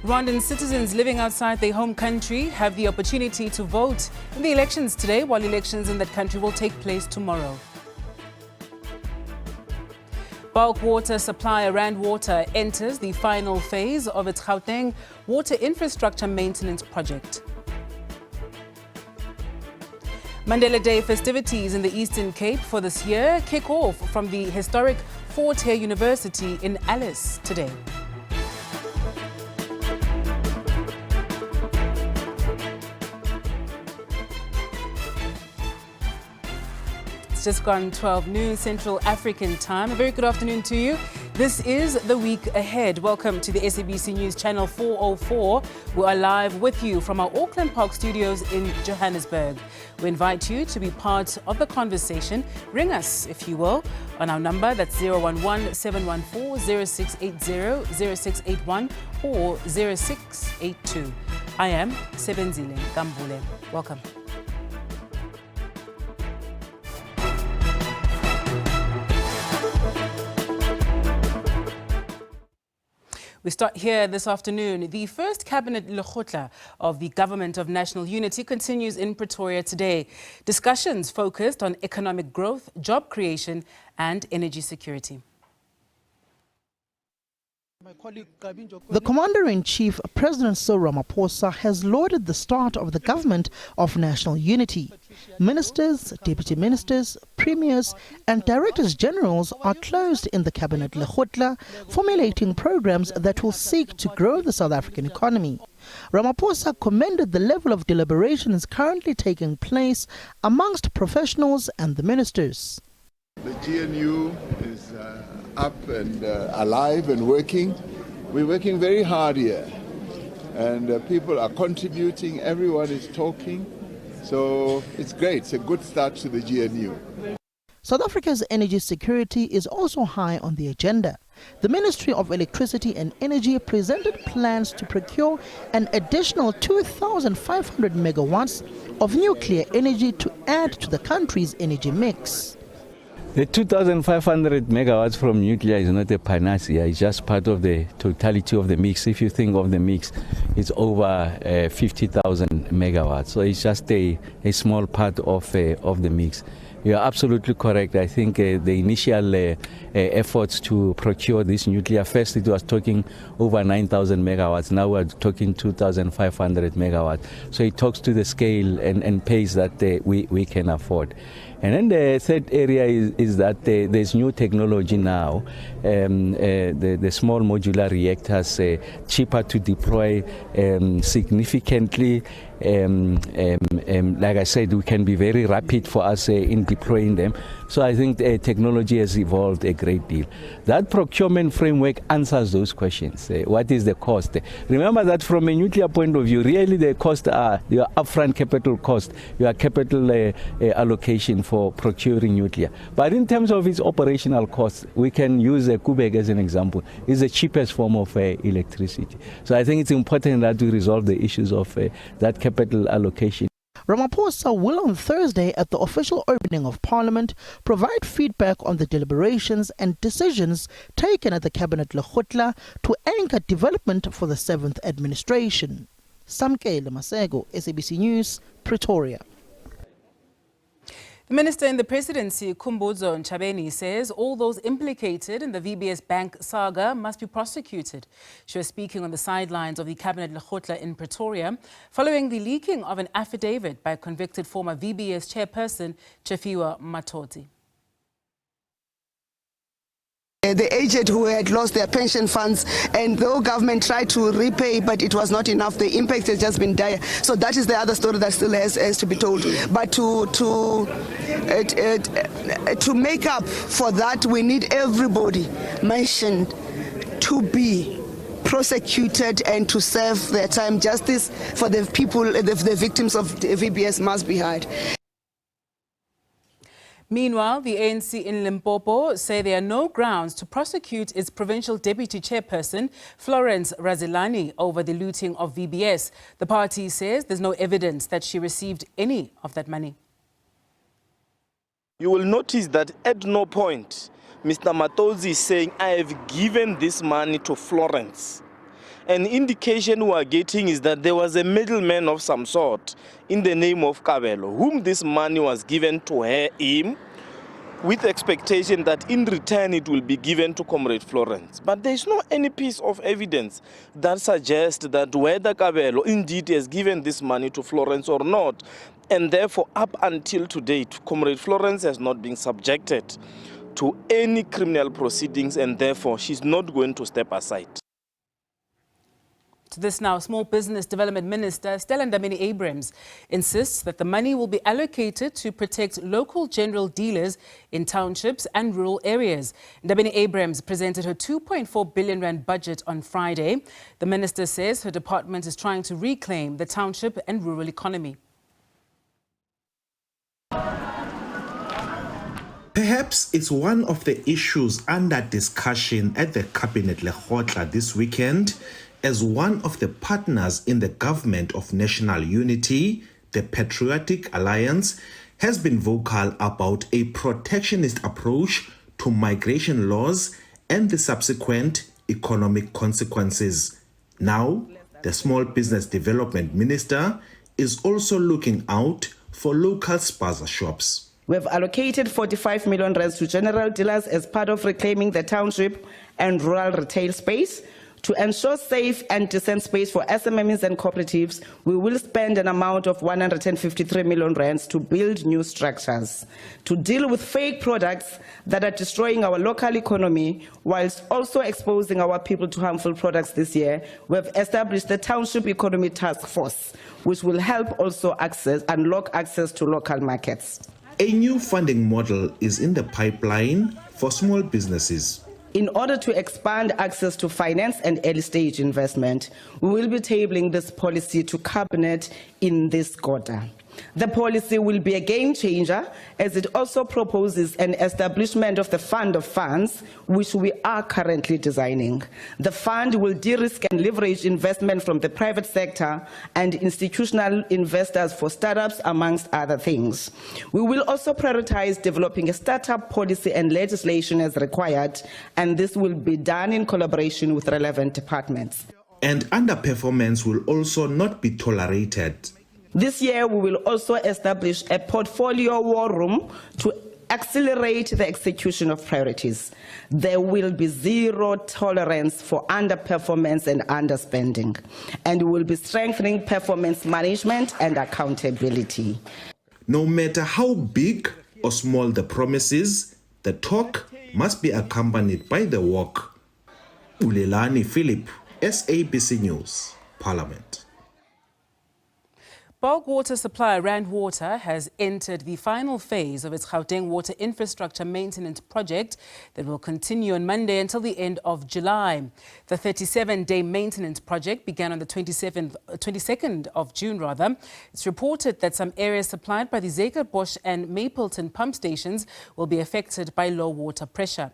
Rwandan citizens living outside their home country have the opportunity to vote in the elections today, while elections in that country will take place tomorrow. Bulk water supplier Rand Water enters the final phase of its Gauteng water infrastructure maintenance project. Mandela Day festivities in the Eastern Cape for this year kick off from the historic four-tier university in Alice today. It's just gone 12 noon Central African time. A very good afternoon to you. This is the week ahead. Welcome to the SABC News Channel 404. We are live with you from our Auckland Park studios in Johannesburg. We invite you to be part of the conversation. Ring us, if you will, on our number that's 011-714-0680, 0681 or 0682. I am Sebenzile Nkambule. Welcome. We start here this afternoon. The first cabinet lekgotla of the Government of National Unity continues in Pretoria today. Discussions focused on economic growth, job creation and energy security. The Commander-in-Chief, President Cyril Ramaphosa, has lauded the start of the Government of National Unity. Ministers, deputy ministers, premiers and directors generals are closed in the Cabinet lekgotla, formulating programs that will seek to grow the South African economy. Ramaphosa commended the level of deliberations currently taking place amongst professionals and the ministers. The GNU is up and alive and working. We're working very hard here, and people are contributing, everyone is talking, so it's great. It's a good start to the GNU. South Africa's energy security is also high on the agenda. The Ministry of Electricity and Energy presented plans to procure an additional 2,500 megawatts of nuclear energy to add to the country's energy mix. The 2,500 megawatts from nuclear is not a panacea, it's just part of the totality of the mix. If you think of the mix, it's over 50,000 megawatts, so it's just a small part of the mix. You are absolutely correct. I think the initial efforts to procure this nuclear, first it was talking over 9,000 megawatts, now we're talking 2,500 megawatts. So it talks to the scale and pace that we can afford. And then the third area is that there's new technology now. The small modular reactors, cheaper to deploy, significantly. Like I said, we can be very rapid for us in deploying them. So I think technology has evolved a great deal. That procurement framework answers those questions. What is the cost? Remember that from a nuclear point of view, really the costs are your upfront capital cost, your capital allocation for procuring nuclear. But in terms of its operational costs, we can use Kubek as an example. It's the cheapest form of electricity. So I think it's important that we resolve the issues of that capital allocation. Ramaphosa will on Thursday at the official opening of Parliament provide feedback on the deliberations and decisions taken at the Cabinet lekgotla to anchor development for the 7th administration. Samkele Masego, SABC News, Pretoria. The Minister in the Presidency, Khumbudzo Ntshavheni, says all those implicated in the VBS Bank saga must be prosecuted. She was speaking on the sidelines of the Cabinet lekgotla in Pretoria following the leaking of an affidavit by convicted former VBS chairperson Chefiwa Matoti. The aged who had lost their pension funds, and the government tried to repay, but it was not enough. The impact has just been dire. So that is the other story that still has to be told. But to make up for that, we need everybody mentioned to be prosecuted and to serve their time. Justice for the people, the victims of the VBS must be heard. Meanwhile, the ANC in Limpopo say there are no grounds to prosecute its provincial deputy chairperson, Florence Razilani, over the looting of VBS. The party says there's no evidence that she received any of that money. You will notice that at no point Mr. Matoti is saying, I have given this money to Florence. An indication we are getting is that there was a middleman of some sort in the name of Kabelo, whom this money was given to him, with expectation that in return it will be given to Comrade Florence. But there is no any piece of evidence that suggests that whether Kabelo indeed has given this money to Florence or not. And therefore, up until today, Comrade Florence has not been subjected to any criminal proceedings, and therefore she's not going to step aside. To this now, Small Business Development Minister Stella Ndabeni-Abrahams insists that the money will be allocated to protect local general dealers in townships and rural areas. Ndabeni-Abrahams presented her 2.4 billion rand budget on Friday. The minister says her department is trying to reclaim the township and rural economy. Perhaps it's one of the issues under discussion at the Cabinet Lekgotla this weekend, as one of the partners in the government of national unity, the Patriotic Alliance, has been vocal about a protectionist approach to migration laws and the subsequent economic consequences. Now, the Small Business Development Minister is also looking out for local spaza shops. We have allocated 45 million rands to general dealers as part of reclaiming the township and rural retail space. To ensure safe and decent space for SMMEs and cooperatives, we will spend an amount of 153 million rands to build new structures. To deal with fake products that are destroying our local economy, whilst also exposing our people to harmful products this year, we have established the Township Economy Task Force, which will help also unlock access to local markets. A new funding model is in the pipeline for small businesses. In order to expand access to finance and early-stage investment, we will be tabling this policy to Cabinet in this quarter. The policy will be a game changer as it also proposes an establishment of the Fund of Funds, which we are currently designing. The fund will de-risk and leverage investment from the private sector and institutional investors for startups, amongst other things. We will also prioritize developing a startup policy and legislation as required, and this will be done in collaboration with relevant departments. And underperformance will also not be tolerated. This year, we will also establish a portfolio war room to accelerate the execution of priorities. There will be zero tolerance for underperformance and underspending, and we will be strengthening performance management and accountability. No matter how big or small the promises, the talk must be accompanied by the walk. Ulelani Philip, SABC News, Parliament. Bulk water supplier Rand Water has entered the final phase of its Gauteng water infrastructure maintenance project that will continue on Monday until the end of July. The 37-day maintenance project began on the 22nd of June. It's reported that some areas supplied by the Zekerbosch and Mapleton pump stations will be affected by low water pressure.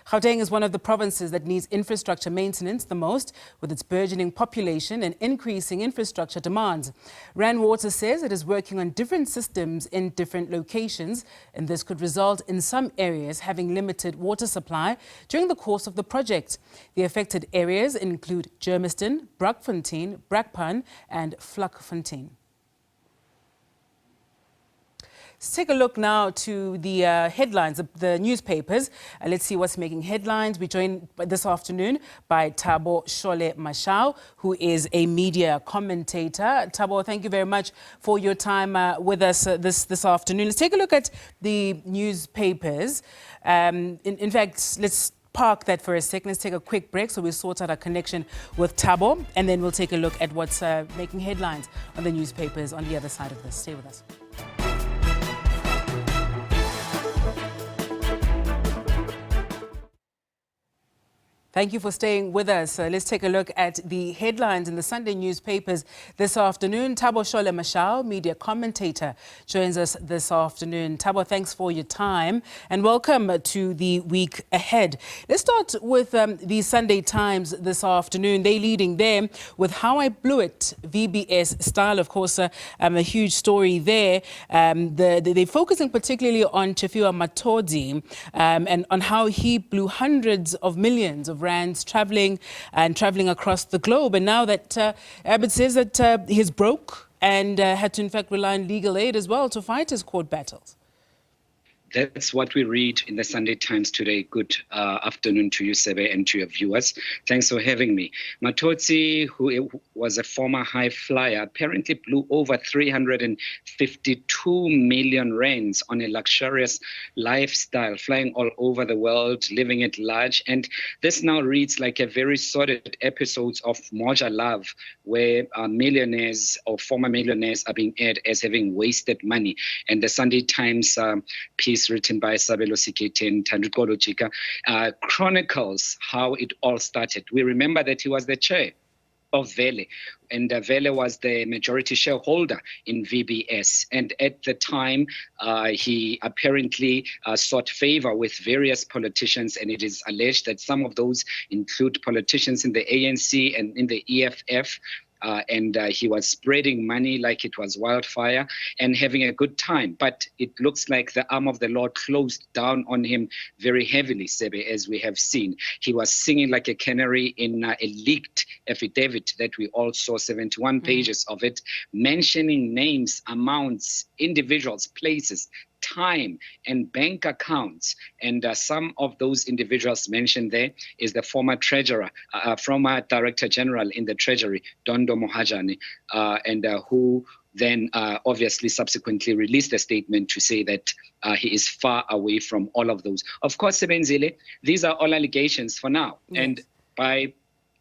Gauteng is one of the provinces that needs infrastructure maintenance the most, with its burgeoning population and increasing infrastructure demands. Rand Water says it is working on different systems in different locations, and this could result in some areas having limited water supply during the course of the project. The affected areas include Germiston, Brakfontein, Brakpan and Vlakfontein. Let's take a look now to the headlines of the newspapers. Let's see what's making headlines. We're joined this afternoon by Thabo Shole Mashao, who is a media commentator. Thabo, thank you very much for your time with us this afternoon. Let's take a look at the newspapers. In fact, let's park that for a second. Let's take a quick break so we sort out our connection with Thabo, and then we'll take a look at what's making headlines on the newspapers on the other side of this. Stay with us. Thank you for staying with us. Let's take a look at the headlines in the Sunday newspapers this afternoon. Thabo Shole Mashao, media commentator, joins us this afternoon. Thabo, thanks for your time and welcome to the week ahead. Let's start with the Sunday Times this afternoon. They're leading there with How I Blew It, VBS style. Of course, a huge story there. They're focusing particularly on Chefiwa Matodzi and on how he blew hundreds of millions of of rands traveling across the globe. And now that Abbott says that he's broke and had to, in fact, rely on legal aid as well to fight his court battles. That's what we read in the Sunday Times today. Good afternoon to you, Sebe, and to your viewers. Thanks for having me. Matotsi, who was a former high flyer, apparently blew over 352 million rands on a luxurious lifestyle, flying all over the world, living it large. And this now reads like a very sordid episode of Moja Love, where millionaires or former millionaires are being aired as having wasted money. And the Sunday Times piece written by Sabelo Sikete and Tandukolo Chika chronicles how it all started. We remember that he was the chair of Vele, and Vele was the majority shareholder in VBS. And at the time, he apparently sought favor with various politicians, and it is alleged that some of those include politicians in the ANC and in the EFF. And he was spreading money like it was wildfire and having a good time. But it looks like the arm of the Lord closed down on him very heavily, Sebe, as we have seen. He was singing like a canary in a leaked affidavit that we all saw, 71 pages of it, mentioning names, amounts, individuals, places, time, and bank accounts. And some of those individuals mentioned there is the former treasurer, former director general in the treasury, Dondo Mohajani, and who then obviously subsequently released a statement to say that he is far away from all of those. Of course, Sebenzile, these are all allegations for now. Yes. And by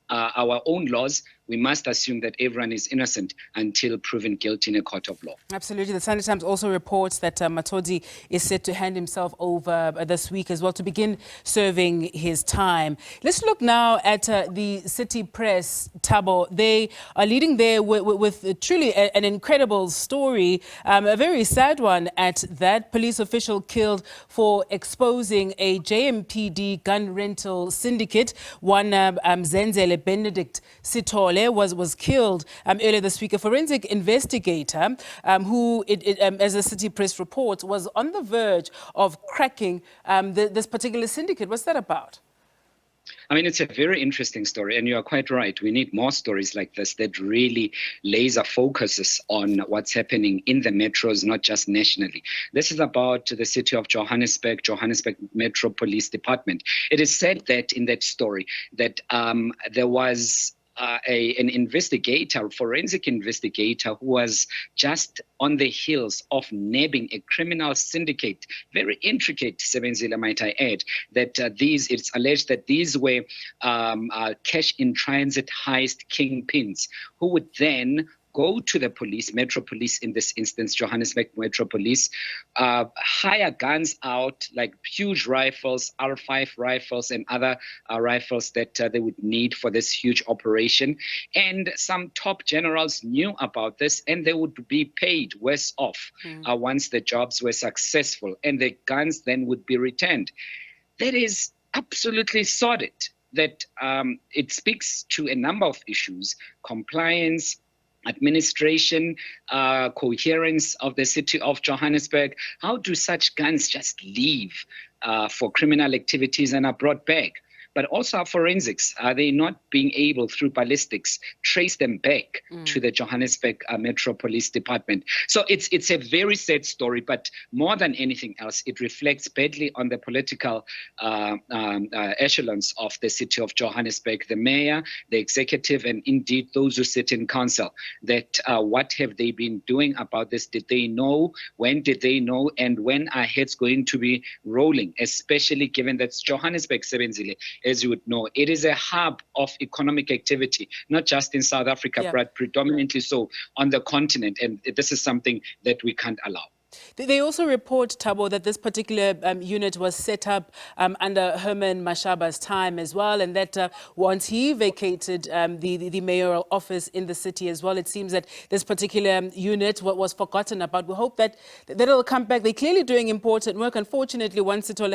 our own laws, we must assume that everyone is innocent until proven guilty in a court of law. Absolutely. The Sunday Times also reports that Matodi is set to hand himself over this week as well to begin serving his time. Let's look now at the City Press, Thabo. They are leading there with truly an incredible story, a very sad one at that. Police official killed for exposing a JMPD gun rental syndicate. One Sebenzile Benedict Sithole was killed earlier this week. A forensic investigator who, as the City Press reports, was on the verge of cracking this particular syndicate. What's that about? I mean, it's a very interesting story, and you are quite right. We need more stories like this that really laser focuses on what's happening in the metros, not just nationally. This is about the city of Johannesburg Metro Police Department. It is said that in that story that there was an investigator, forensic investigator, who was just on the heels of nabbing a criminal syndicate, very intricate, Sebenzile, might I add, that it's alleged that these were cash in transit heist kingpins who would then go to the police, Metro Police in this instance, Johannesburg Metro Police, hire guns out, like huge rifles, R5 rifles and other rifles that they would need for this huge operation. And some top generals knew about this, and they would be paid worse off once the jobs were successful, and the guns then would be returned. That is absolutely sordid. That it speaks to a number of issues: compliance, administration, coherence of the city of Johannesburg. How do such guns just leave for criminal activities and are brought back? But also our forensics, are they not being able, through ballistics, trace them back to the Johannesburg Metro Police Department? So it's a very sad story, but more than anything else, it reflects badly on the political echelons of the city of Johannesburg, the mayor, the executive, and indeed those who sit in council. That what have they been doing about this? Did they know? When did they know? And when are heads going to be rolling, especially given that Johannesburg, Sebenzile, as you would know, it is a hub of economic activity, not just in South Africa, but predominantly so on the continent. And this is something that we can't allow. They also report, Thabo, that this particular unit was set up under Herman Mashaba's time as well, and that once he vacated the mayoral office in the city as well, it seems that this particular unit was forgotten about. We hope that it'll come back. They're clearly doing important work. Unfortunately, one Sithole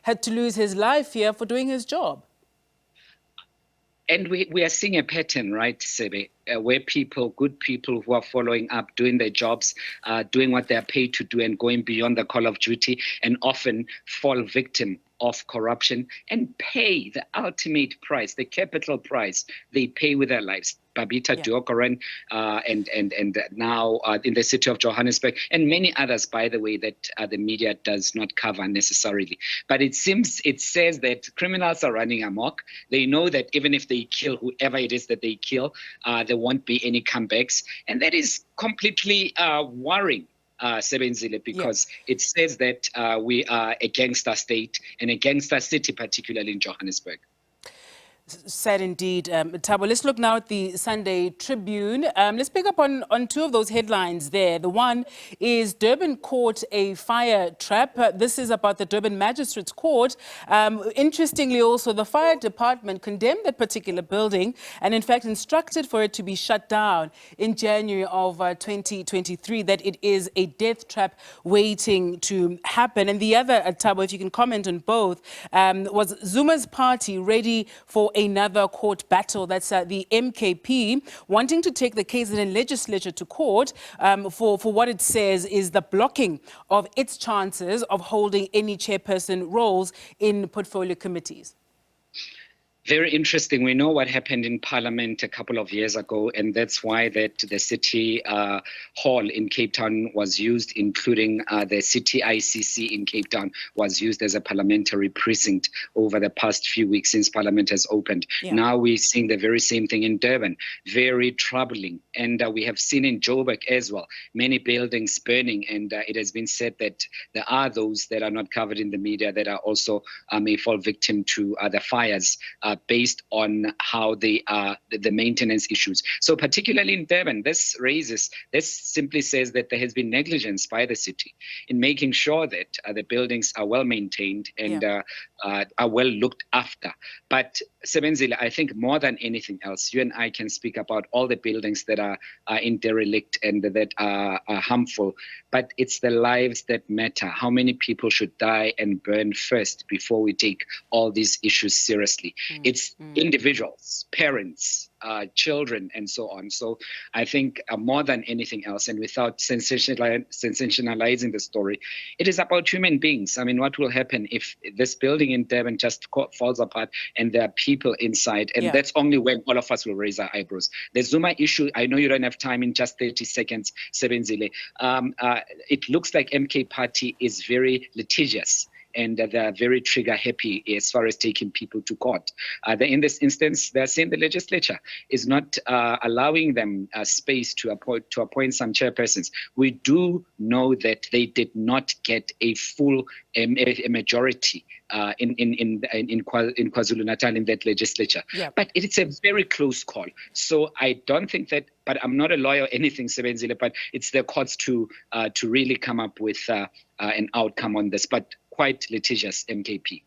had to lose his life here for doing his job. And we are seeing a pattern, right, Sebe, where good people who are following up, doing their jobs, doing what they are paid to do and going beyond the call of duty, and often fall victim of corruption and pay the ultimate price, the capital price they pay with their lives. Babita Deokaran, and now in the city of Johannesburg, and many others, by the way, that the media does not cover necessarily. But it says that criminals are running amok. They know that even if they kill whoever it is that they kill, there won't be any comebacks. And that is completely worrying. Sebenzile, because it says that we are a gangster state and a gangster city, particularly in Johannesburg. Sad indeed. Thabo, let's look now at the Sunday Tribune. Let's pick up on two of those headlines there. The one is Durban caught a fire trap. This is about the Durban Magistrates Court. Interestingly also, the fire department condemned that particular building and in fact instructed for it to be shut down in January of 2023, that it is a death trap waiting to happen. And the other, Thabo, if you can comment on both, was Zuma's party ready for another court battle. That's the MKP wanting to take the KZN legislature to court for what it says is the blocking of its chances of holding any chairperson roles in portfolio committees. Very interesting. We know what happened in Parliament a couple of years ago, and that's why that the city hall in Cape Town was used, including the city ICC in Cape Town was used as a parliamentary precinct over the past few weeks since Parliament has opened. Now we're seeing the very same thing in Durban. Very troubling. And we have seen in Joburg as well, many buildings burning, and it has been said that there are those that are not covered in the media that are also may fall victim to the fires based on how they are, the maintenance issues. So particularly in Durban, this simply says that there has been negligence by the city in making sure that the buildings are well maintained and are well looked after. But Sebenzile, I think more than anything else, you and I can speak about all the buildings that are in derelict and that are harmful, but it's the lives that matter. How many people should die and burn first before we take all these issues seriously? It's individuals, parents, children, and so on. So I think more than anything else, and without sensationalizing the story, it is about human beings. I mean, what will happen if this building in Durban just falls apart and there are people inside? And that's only when all of us will raise our eyebrows. The Zuma issue, I know you don't have time in just 30 seconds, Sebenzile. It looks like MK Party is very litigious, and they're very trigger happy as far as taking people to court. In this instance, they're saying the legislature is not allowing them space to appoint some chairpersons. We do know that they did not get a full a majority in KwaZulu-Natal in that legislature. But it's a very close call. So I don't think that, but I'm not a lawyer or anything, Sebenzile, but it's the courts to really come up with an outcome on this. But quite litigious, MKP.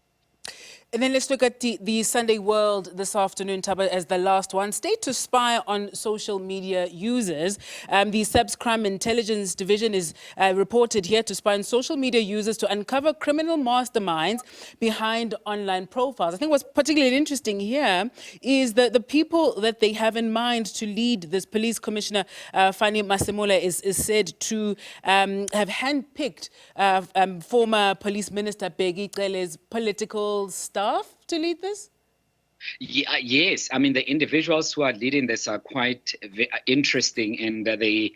And then let's look at the Sunday World this afternoon, Thabo, as the last one. State to spy on social media users. The SABS Crime Intelligence Division is reported here to spy on social media users to uncover criminal masterminds behind online profiles. I think what's particularly interesting here is that the people that they have in mind to lead this. Police Commissioner Fani Masemola is said to have handpicked former Police Minister Bheki Cele's political staff to lead this? Yes, I mean, the individuals who are leading this are quite interesting, and they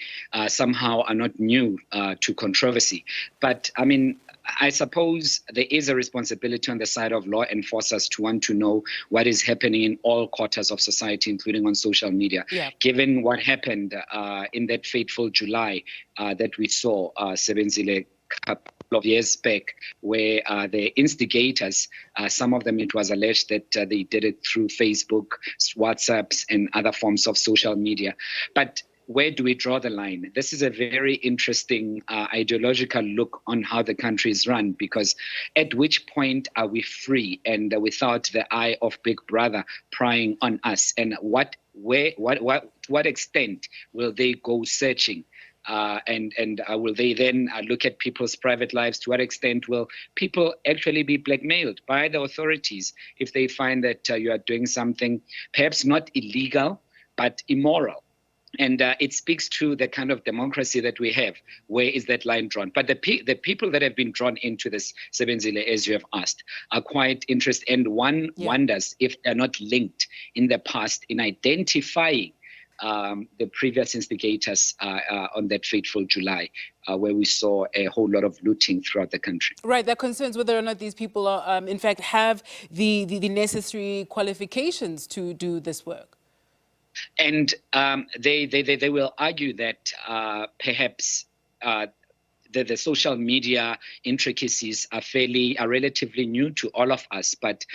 somehow are not new to controversy. But I mean, I suppose there is a responsibility on the side of law enforcers to want to know what is happening in all quarters of society, including on social media. Given what happened in that fateful July that we saw, Sebenzile, couple of years back, where the instigators, some of them it was alleged that they did it through Facebook, WhatsApps, and other forms of social media. But where do we draw the line? This is a very interesting ideological look on how the country is run, because at which point are we free and without the eye of Big Brother prying on us? And to what extent will they go searching? And will they then look at people's private lives? To what extent will people actually be blackmailed by the authorities if they find that you are doing something perhaps not illegal, but immoral? And it speaks to the kind of democracy that we have. Where is that line drawn? But the people that have been drawn into this, Sebenzile, as you have asked, are quite interested. And one wonders if they're not linked in the past in identifying the previous instigators on that fateful July, where we saw a whole lot of looting throughout the country. Right, that concerns whether or not these people are, in fact, have the necessary qualifications to do this work. And they will argue that perhaps the social media intricacies are relatively new to all of us, but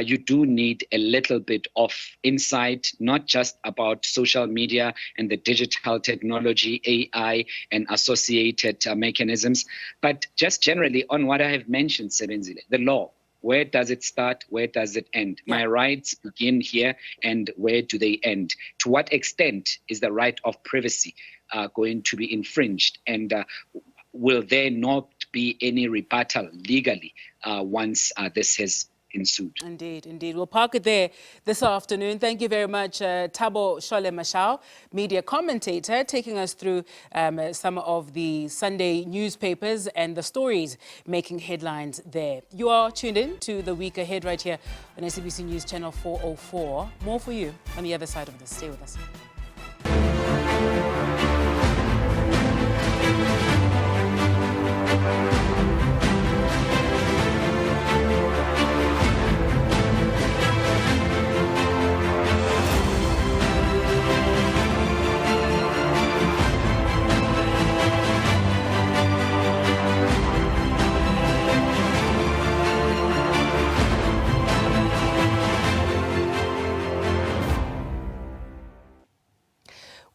you do need a little bit of insight, not just about social media and the digital technology, AI, and associated mechanisms, but just generally on what I have mentioned, Sebenzile, the law. Where does it start? Where does it end? Yeah. My rights begin here, and where do they end? To what extent is the right of privacy going to be infringed? And will there not be any rebuttal legally once this has ensued? Indeed, indeed. We'll park it there this afternoon. Thank you very much, Thabo Shole Mashao, media commentator, taking us through some of the Sunday newspapers and the stories making headlines there. You are tuned in to The Week Ahead right here on SABC News Channel 404. More for you on the other side of this. Stay with us.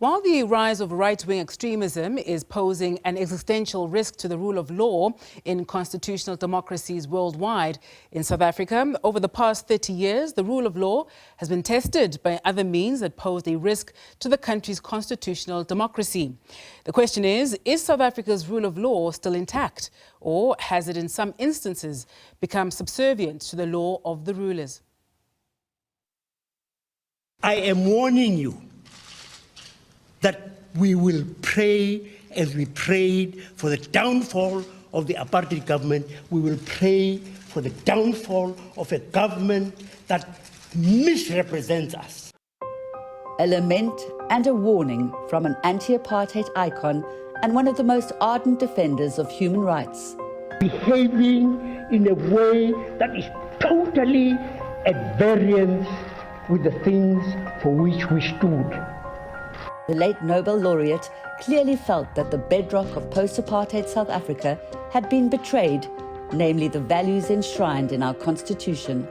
While the rise of right-wing extremism is posing an existential risk to the rule of law in constitutional democracies worldwide, in South Africa, over the past 30 years, the rule of law has been tested by other means that posed a risk to the country's constitutional democracy. The question is South Africa's rule of law still intact, or has it in some instances become subservient to the law of the rulers? I am warning you that we will pray as we prayed for the downfall of the apartheid government. We will pray for the downfall of a government that misrepresents us. A lament and a warning from an anti-apartheid icon and one of the most ardent defenders of human rights. Behaving in a way that is totally at variance with the things for which we stood. The late Nobel laureate clearly felt that the bedrock of post-apartheid South Africa had been betrayed, namely the values enshrined in our Constitution.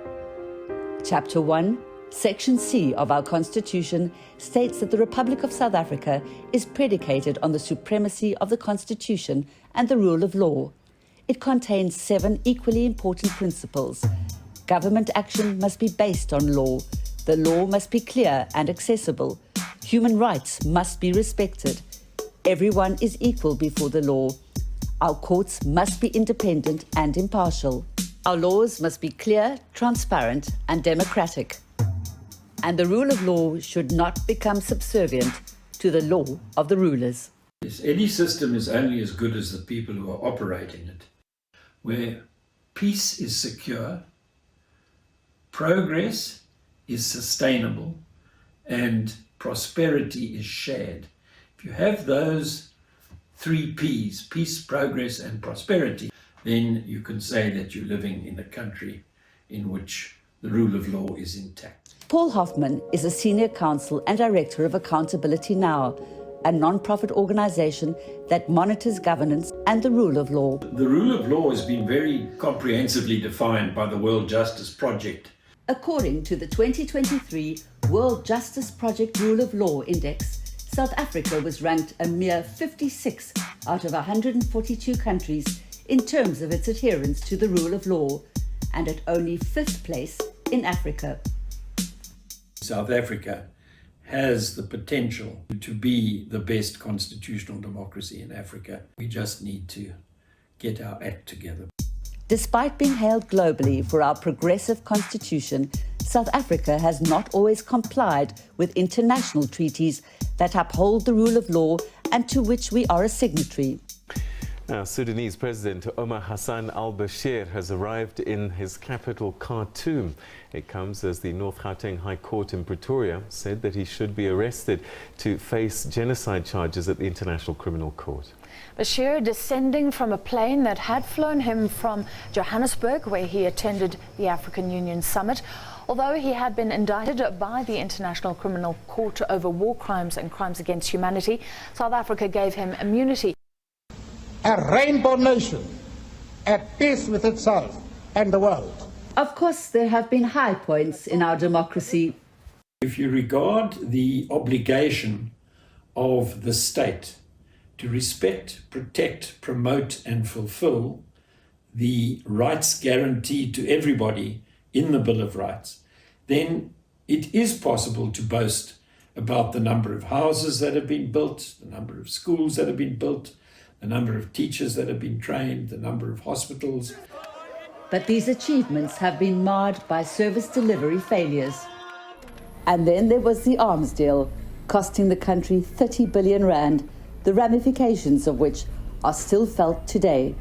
Chapter 1, Section C of our Constitution states that the Republic of South Africa is predicated on the supremacy of the Constitution and the rule of law. It contains 7 equally important principles. Government action must be based on law. The law must be clear and accessible. Human rights must be respected. Everyone is equal before the law. Our courts must be independent and impartial. Our laws must be clear, transparent, and democratic. And the rule of law should not become subservient to the law of the rulers. Yes, any system is only as good as the people who are operating it. Where peace is secure, progress is sustainable, and prosperity is shared. If you have those 3 P's, peace, progress, and prosperity, then you can say that you're living in a country in which the rule of law is intact. Paul Hoffman is a senior counsel and director of Accountability Now, a non-profit organization that monitors governance and the rule of law. The rule of law has been very comprehensively defined by the World Justice Project. According to the 2023 World Justice Project Rule of Law Index, South Africa was ranked a mere 56 out of 142 countries in terms of its adherence to the rule of law, and at only 5th place in Africa. South Africa has the potential to be the best constitutional democracy in Africa. We just need to get our act together. Despite being hailed globally for our progressive constitution, South Africa has not always complied with international treaties that uphold the rule of law and to which we are a signatory. Now, Sudanese President Omar Hassan al-Bashir has arrived in his capital, Khartoum. It comes as the North Gauteng High Court in Pretoria said that he should be arrested to face genocide charges at the International Criminal Court. Bashir descending from a plane that had flown him from Johannesburg, where he attended the African Union summit. Although he had been indicted by the International Criminal Court over war crimes and crimes against humanity, South Africa gave him immunity. A rainbow nation at peace with itself and the world. Of course, there have been high points in our democracy. If you regard the obligation of the state to respect, protect, promote and fulfill the rights guaranteed to everybody in the Bill of Rights, then it is possible to boast about the number of houses that have been built, the number of schools that have been built, the number of teachers that have been trained, the number of hospitals. But these achievements have been marred by service delivery failures. And then there was the arms deal, costing the country 30 billion rand, the ramifications of which are still felt today.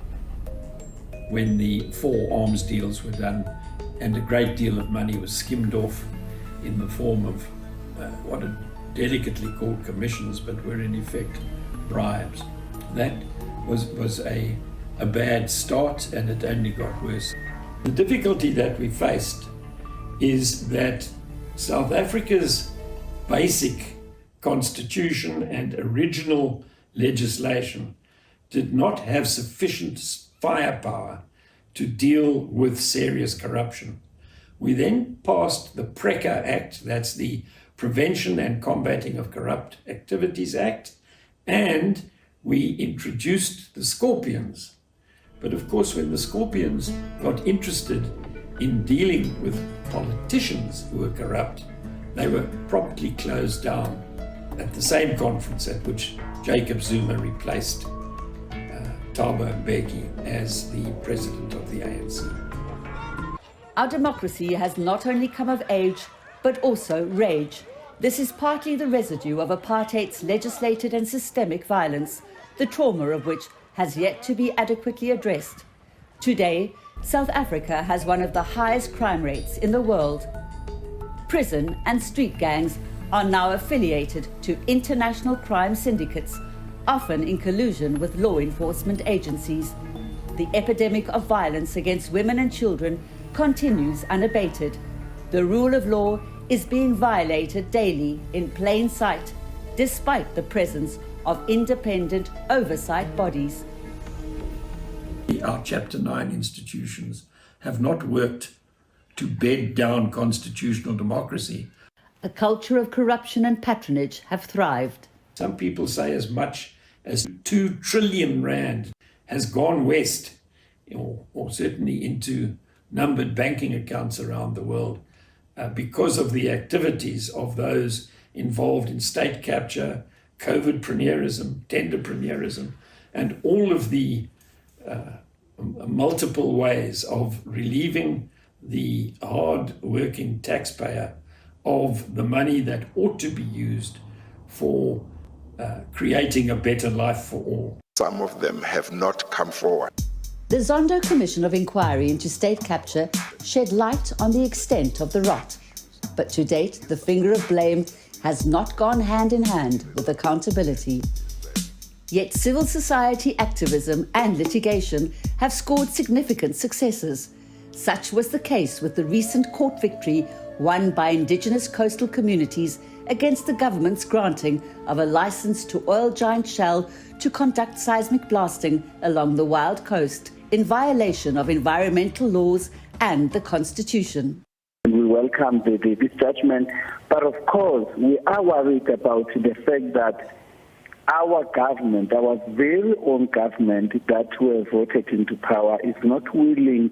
When the 4 arms deals were done and a great deal of money was skimmed off in the form of what are delicately called commissions, but were in effect bribes. That was a bad start, and it only got worse. The difficulty that we faced is that South Africa's basic constitution and original legislation did not have sufficient firepower to deal with serious corruption. We then passed the PRECA Act, that's the Prevention and Combating of Corrupt Activities Act, and we introduced the Scorpions. But of course, when the Scorpions got interested in dealing with politicians who were corrupt, they were promptly closed down at the same conference at which Jacob Zuma replaced Thabo Mbeki as the president of the ANC. Our democracy has not only come of age, but also rage. This is partly the residue of apartheid's legislated and systemic violence, the trauma of which has yet to be adequately addressed. Today, South Africa has one of the highest crime rates in the world. Prison and street gangs are now affiliated to international crime syndicates, often in collusion with law enforcement agencies. The epidemic of violence against women and children continues unabated. The rule of law is being violated daily in plain sight, despite the presence of independent oversight bodies. Our Chapter 9 institutions have not worked to bed down constitutional democracy. A culture of corruption and patronage have thrived. Some people say as much as 2 trillion rand has gone west, or certainly into numbered banking accounts around the world, because of the activities of those involved in state capture, COVID-preneurism, tenderpreneurism, and all of the multiple ways of relieving the hard-working taxpayer of the money that ought to be used for creating a better life for all. Some of them have not come forward. The Zondo Commission of Inquiry into State Capture shed light on the extent of the rot. But to date, the finger of blame has not gone hand in hand with accountability. Yet civil society activism and litigation have scored significant successes. Such was the case with the recent court victory won by indigenous coastal communities against the government's granting of a license to oil giant Shell to conduct seismic blasting along the Wild Coast in violation of environmental laws and the Constitution. We welcome this judgment, but of course we are worried about the fact that our government, our very own government that were voted into power, is not willing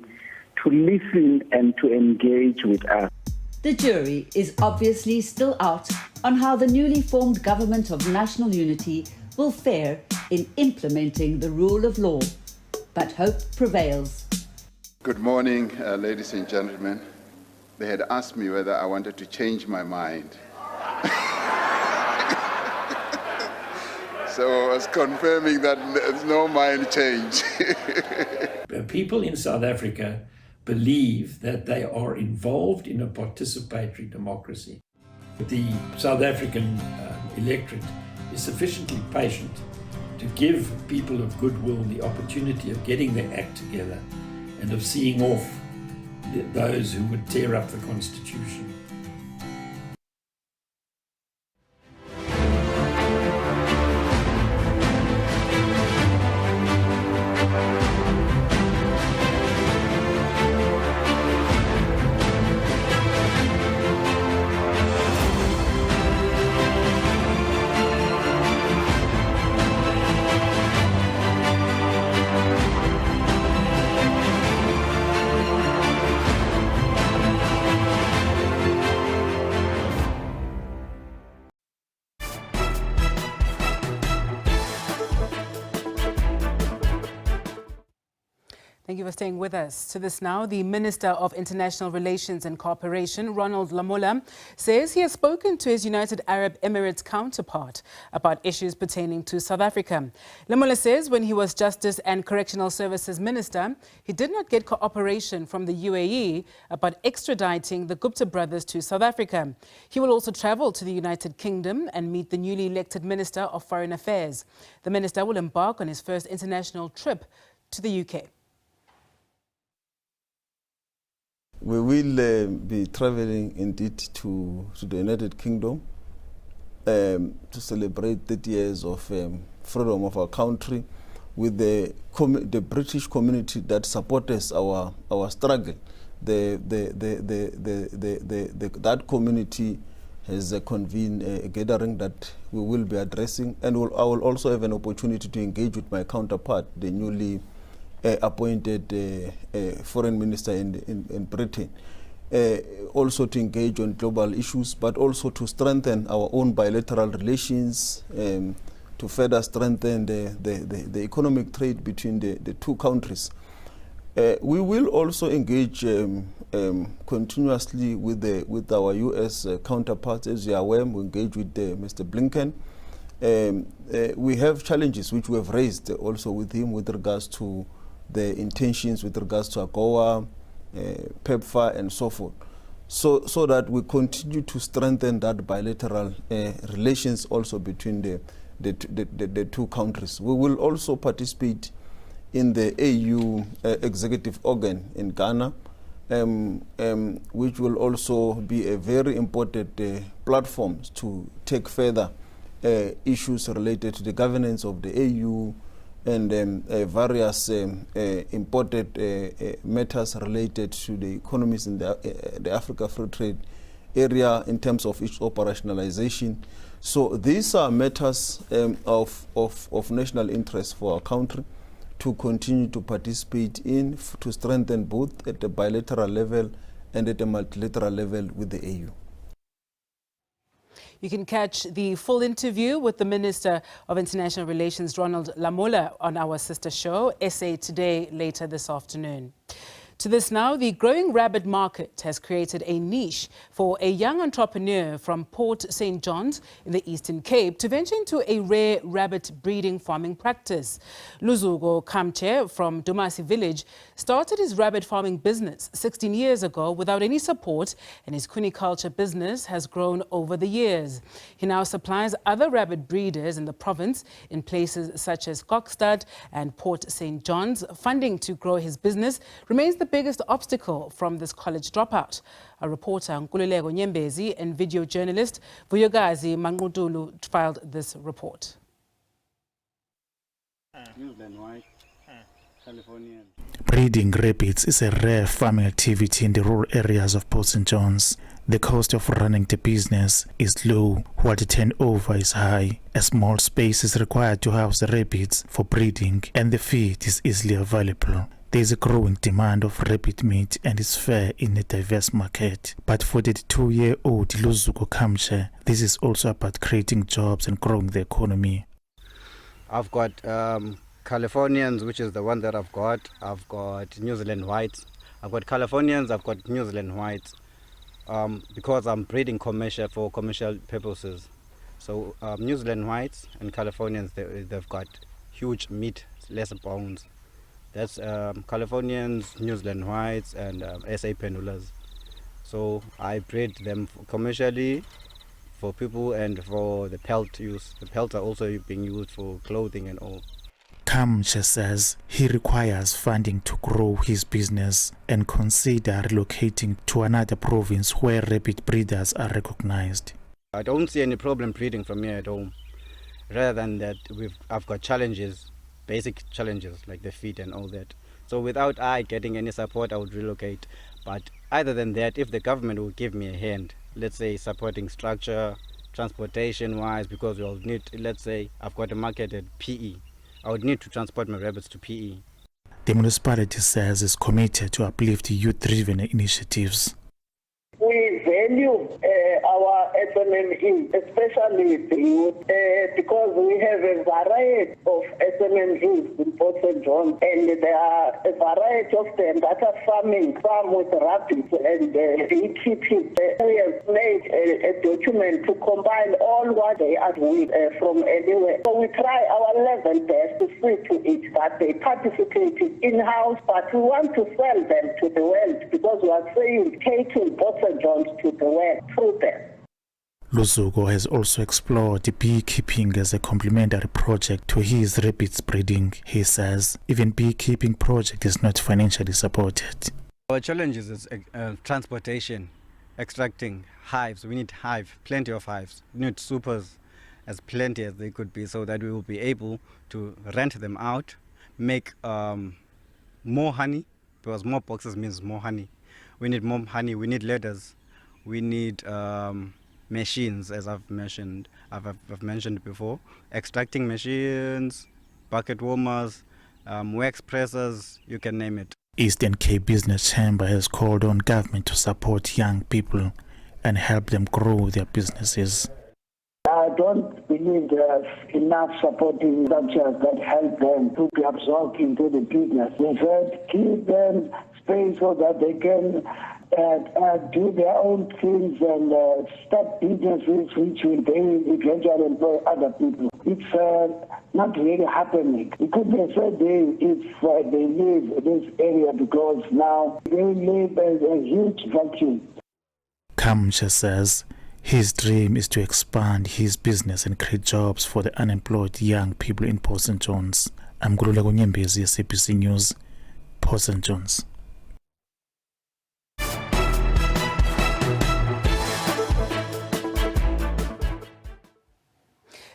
to listen and to engage with us. The jury is obviously still out on how the newly formed government of national unity will fare in implementing the rule of law. But hope prevails. Good morning, ladies and gentlemen. they had asked me whether I wanted to change my mind. So I was confirming that there's no mind change. People in South Africa believe that they are involved in a participatory democracy. The South African electorate is sufficiently patient to give people of goodwill the opportunity of getting their act together and of seeing off those who would tear up the Constitution. Thank you for staying with us. To this now, the Minister of International Relations and Cooperation, Ronald Lamola, says he has spoken to his United Arab Emirates counterpart about issues pertaining to South Africa. Lamola says when he was Justice and Correctional Services Minister, he did not get cooperation from the UAE about extraditing the Gupta brothers to South Africa. He will also travel to the United Kingdom and meet the newly elected Minister of Foreign Affairs. The minister will embark on his first international trip to the UK. We will be traveling indeed to the United Kingdom to celebrate 30 years of freedom of our country with the British community that supports our struggle. That community has convened a gathering that we will be addressing, and I will also have an opportunity to engage with my counterpart, the newly appointed foreign minister in Britain, also to engage on global issues, but also to strengthen our own bilateral relations, to further strengthen the economic trade between the two countries. We will also engage continuously with our U.S. counterparts. As you are aware, we engage with Mr. Blinken. We have challenges which we have raised also with him with regards to the intentions with regards to AGOA, PEPFAR, and so forth, so that we continue to strengthen that bilateral relations also between the two countries. We will also participate in the AU executive organ in Ghana, which will also be a very important platform to take further issues related to the governance of the AU and various important matters related to the economies in the Africa Free Trade area in terms of its operationalization. So these are matters of national interest for our country to continue to participate in, to strengthen both at the bilateral level and at the multilateral level with the AU. You can catch the full interview with the Minister of International Relations, Ronald Lamola, on our sister show, SA Today, later this afternoon. To this now, the growing rabbit market has created a niche for a young entrepreneur from Port St. John's in the Eastern Cape to venture into a rare rabbit breeding farming practice. Luzugo Kamche from Dumasi village started his rabbit farming business 16 years ago without any support, and his cuniculture business has grown over the years. He now supplies other rabbit breeders in the province in places such as Kokstad and Port St. John's. Funding to grow his business remains the biggest obstacle from this college dropout. Our reporter Nkululeko Nyembezi and video journalist Vuyogazi Mangudulu filed this report. Breeding rabbits is a rare farming activity in the rural areas of Port St. John's. The cost of running the business is low, while the turnover is high. A small space is required to house the rabbits for breeding, and the feed is easily available. There is a growing demand of rabbit meat and is fair in a diverse market. But for the 2-year-old Luzugo Kamche, this is also about creating jobs and growing the economy. I've got Californians, which is the one that I've got. I've got New Zealand whites. I've got Californians, I've got New Zealand whites. because I'm breeding for commercial purposes. So New Zealand whites and Californians, they've got huge meat, less bones. That's Californians, New Zealand whites, and SA pendulas. So I breed them commercially for people and for the pelt use. The pelts are also being used for clothing and all. Kamche says he requires funding to grow his business and consider relocating to another province where rabbit breeders are recognized. I don't see any problem breeding from here at home. Rather than that, I've got challenges, basic challenges like the feed and all that. So without I getting any support, I would relocate. But other than that, if the government will give me a hand, let's say supporting structure, transportation-wise, because we'll need, let's say I've got a market at PE. I would need to transport my rabbits to PE. The municipality says it's committed to uplift youth-driven initiatives. We value our SMMEs, especially the youth, because we have a variety of SMMEs in Port St. John, and there are a variety of them that are farming, some with rabbits and beekeeping. We have made a document to combine all what they are doing from anywhere. So we try our level best to see to it that they participate in-house, but we want to sell them to the world because we are saying taking Port St. John's to the world through them. Luzuko has also explored beekeeping as a complementary project to his rabbits breeding. He says even beekeeping project is not financially supported. Our challenge is transportation, extracting hives. We need plenty of hives. We need supers as plenty as they could be so that we will be able to rent them out, make more honey, because more boxes means more honey. We need more honey, we need ladders, we need machines, as I've mentioned before, extracting machines, bucket warmers, wax pressers, you can name it. Eastern Cape Business Chamber has called on government to support young people and help them grow their businesses. I don't believe there's enough supporting structures that help them to be absorbed into the business. In fact, give them space so that they can do their own things and start businesses which will then eventually employ other people. It's not really happening. It could be a sad day if they leave this area because now they live as a huge vacuum. Kamche says his dream is to expand his business and create jobs for the unemployed young people in Port St. John's. I'm Gulula Kunyembezi, SABC News, Port St. John's.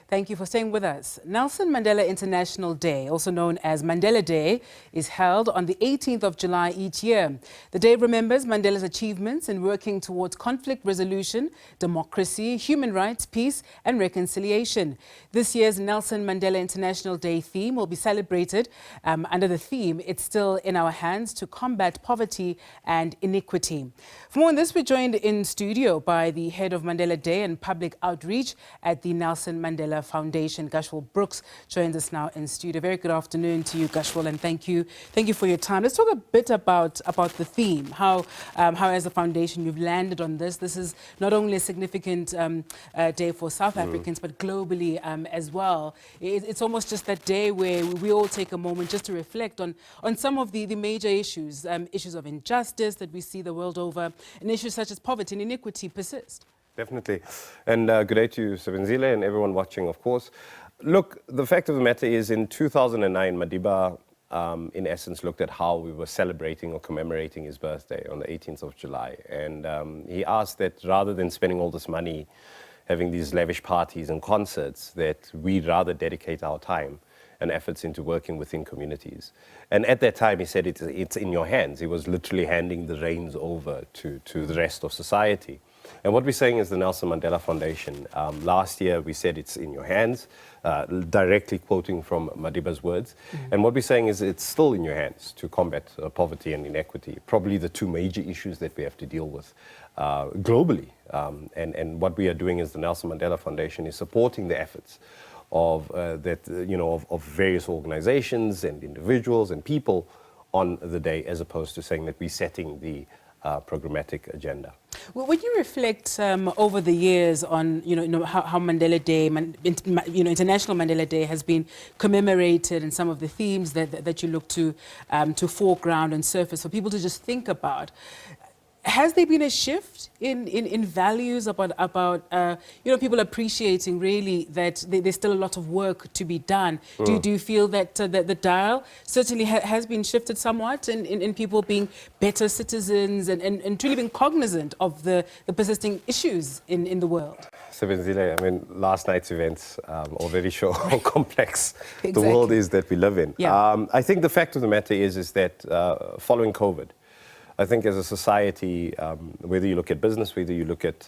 Thank you for staying with us. Nelson Mandela International Day, also known as Mandela Day, is held on the 18th of July each year. The day remembers Mandela's achievements in working towards conflict resolution, democracy, human rights, peace and reconciliation. This year's Nelson Mandela International Day theme will be celebrated under the theme, It's Still in Our Hands to Combat Poverty and Inequity. For more on this, we're joined in studio by the head of Mandela Day and Public Outreach at the Nelson Mandela Foundation. Gashwal Brooks joins us now in studio. Very good afternoon to you, Gashwal, and thank you for your time. Let's talk a bit about the theme. How as a foundation you've landed on this. This is not only a significant day for South Africans, but globally as well. It's almost just that day where we all take a moment just to reflect on some of the major issues, issues of injustice that we see the world over, and issues such as poverty and inequity persist. Definitely. And good day to you, Sebenzile, and everyone watching, of course. Look, the fact of the matter is in 2009, Madiba, in essence, looked at how we were celebrating or commemorating his birthday on the 18th of July. And he asked that rather than spending all this money having these lavish parties and concerts, that we'd rather dedicate our time and efforts into working within communities. And at that time, he said, it's in your hands. He was literally handing the reins over to the rest of society. And what we're saying is the Nelson Mandela Foundation. Last year, we said it's in your hands, directly quoting from Madiba's words. And what we're saying is it's still in your hands to combat poverty and inequity, probably the two major issues that we have to deal with globally. And what we are doing as the Nelson Mandela Foundation is supporting the efforts of various organizations and individuals and people on the day, as opposed to saying that we're setting the programmatic agenda. Well, when you reflect over the years on how Mandela Day, International Mandela Day has been commemorated, and some of the themes that you look to foreground and surface for people to just think about, has there been a shift in values about people appreciating really that there's still a lot of work to be done? Do you feel that the dial certainly has been shifted somewhat in people being better citizens and truly being cognizant of the persisting issues in the world? Sebenzile, I mean, last night's events already show how complex Exactly. the world is that we live in. Yeah. I think the fact of the matter is that following COVID, I think as a society, whether you look at business, whether you look at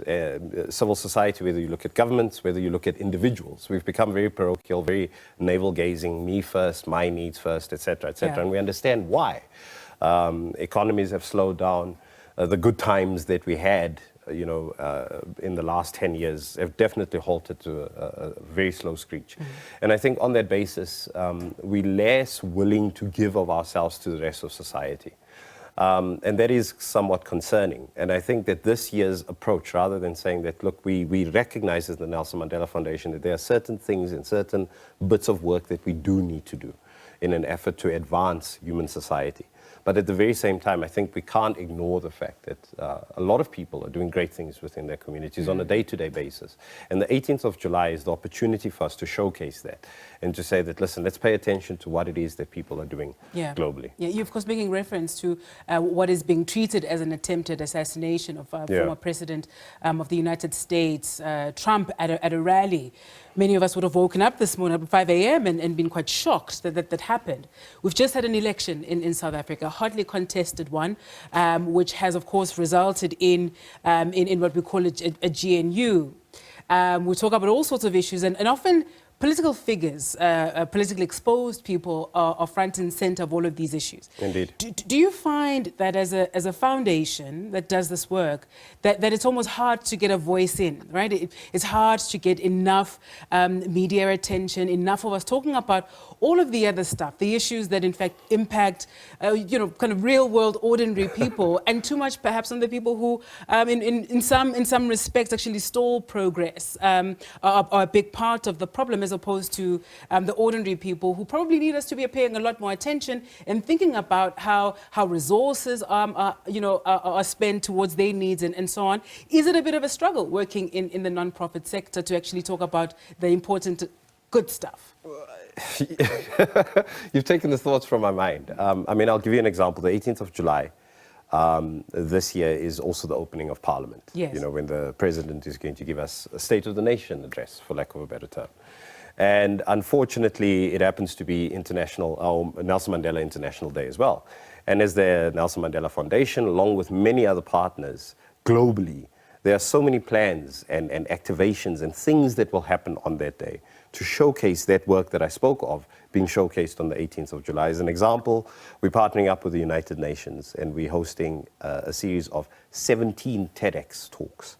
civil society, whether you look at governments, whether you look at individuals, we've become very parochial, very navel-gazing, me first, my needs first, etc., etc. Yeah. And we understand why. Economies have slowed down. The good times that we had, in the last 10 years have definitely halted to a very slow screech. And I think on that basis, we're less willing to give of ourselves to the rest of society. And that is somewhat concerning. And I think that this year's approach, rather than saying that, look, we recognize as the Nelson Mandela Foundation that there are certain things and certain bits of work that we do need to do in an effort to advance human society. But at the very same time, I think we can't ignore the fact that a lot of people are doing great things within their communities on a day-to-day basis. And the 18th of July is the opportunity for us to showcase that and to say that, listen, let's pay attention to what it is that people are doing globally. Yeah, you're of course making reference to what is being treated as an attempted assassination of former President of the United States, Trump, at a rally. Many of us would have woken up this morning at 5 a.m. and been quite shocked that happened. We've just had an election in South Africa, a hotly contested one, which has, of course, resulted in what we call a GNU. We talk about all sorts of issues, and often political figures, politically exposed people are front and center of all of these issues. Indeed. Do you find that as a foundation that does this work, that it's almost hard to get a voice in, right? It's hard to get enough media attention, enough of us talking about all of the other stuff, the issues that in fact impact, kind of real world, ordinary people, and too much perhaps on the people who, in some respects, actually stall progress, are a big part of the problem, as opposed to the ordinary people who probably need us to be paying a lot more attention and thinking about how resources are spent towards their needs and so on. Is it a bit of a struggle working in the non-profit sector to actually talk about the important good stuff? You've taken the thoughts from my mind. I mean, I'll give you an example. The 18th of July this year is also the opening of Parliament. Yes. When the President is going to give us a State of the Nation address, for lack of a better term. And unfortunately, it happens to be Nelson Mandela International Day as well. And as the Nelson Mandela Foundation, along with many other partners globally, there are so many plans and activations and things that will happen on that day to showcase that work that I spoke of being showcased on the 18th of July. As an example, we're partnering up with the United Nations and we're hosting a series of 17 TEDx talks,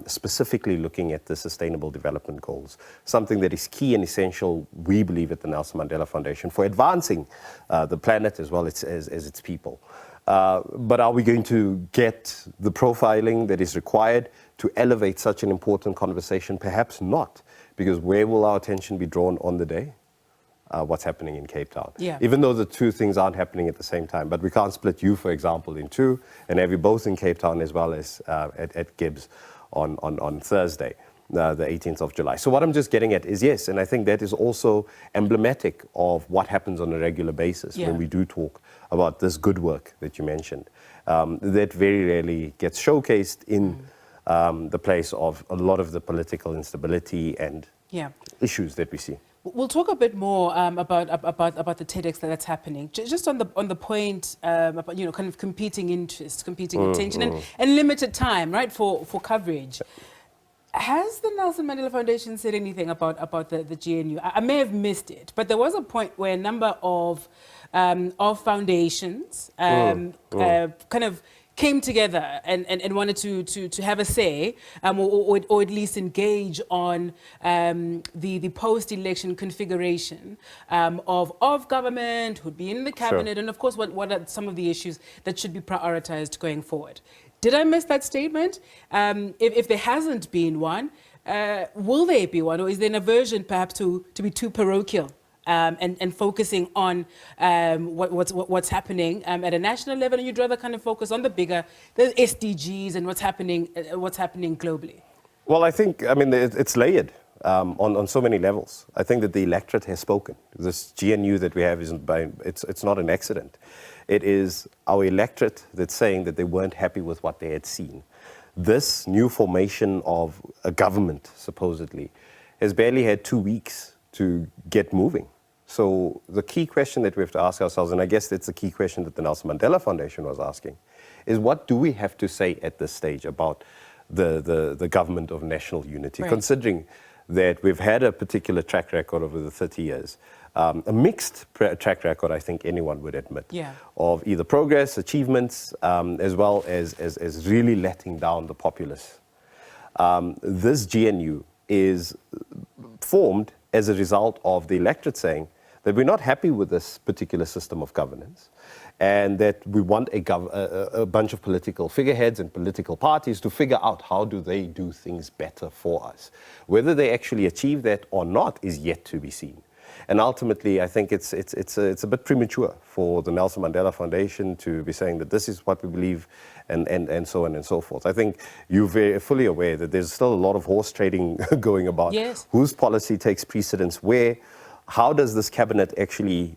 specifically looking at the Sustainable Development Goals, something that is key and essential, we believe, at the Nelson Mandela Foundation for advancing the planet as well as its people. But are we going to get the profiling that is required to elevate such an important conversation? Perhaps not, because where will our attention be drawn on the day? What's happening in Cape Town. Yeah. Even though the two things aren't happening at the same time, but we can't split you, for example, in two and have you both in Cape Town as well as at Gibbs on Thursday, the 18th of July. So what I'm just getting at is, yes, and I think that is also emblematic of what happens on a regular basis when we do talk about this good work that you mentioned. That very rarely gets showcased in the place of a lot of the political instability and issues that we see. We'll talk a bit more about the TEDx that's happening. Just on the point about kind of competing interests, competing attention, and limited time, right, for coverage. Has the Nelson Mandela Foundation said anything about the GNU? I may have missed it, but there was a point where a number of foundations kind of came together and wanted to have a say or at least engage on the post-election configuration of government, who'd be in the cabinet, Sure. and of course what are some of the issues that should be prioritized going forward. Did I miss that statement? If there hasn't been one, will there be one, or is there an aversion perhaps to be too parochial and focusing on what's happening at a national level, and you'd rather kind of focus on the SDGs and what's happening globally? Well, I think, it's layered on so many levels. I think that the electorate has spoken. This GNU that we have it's not an accident. It is our electorate that's saying that they weren't happy with what they had seen. This new formation of a government, supposedly, has barely had 2 weeks to get moving. So the key question that we have to ask ourselves, and I guess that's the key question that the Nelson Mandela Foundation was asking, is what do we have to say at this stage about the government of national unity, right, considering that we've had a particular track record over the 30 years, a mixed track record, I think anyone would admit, of either progress, achievements, as well as really letting down the populace. This GNU is formed as a result of the electorate saying that we're not happy with this particular system of governance, and that we want a bunch of political figureheads and political parties to figure out how do they do things better for us. Whether they actually achieve that or not is yet to be seen. And ultimately, I think it's a bit premature for the Nelson Mandela Foundation to be saying that this is what we believe and so on and so forth. I think you're very fully aware that there's still a lot of horse trading going about. Yes. Whose policy takes precedence where? How does this cabinet actually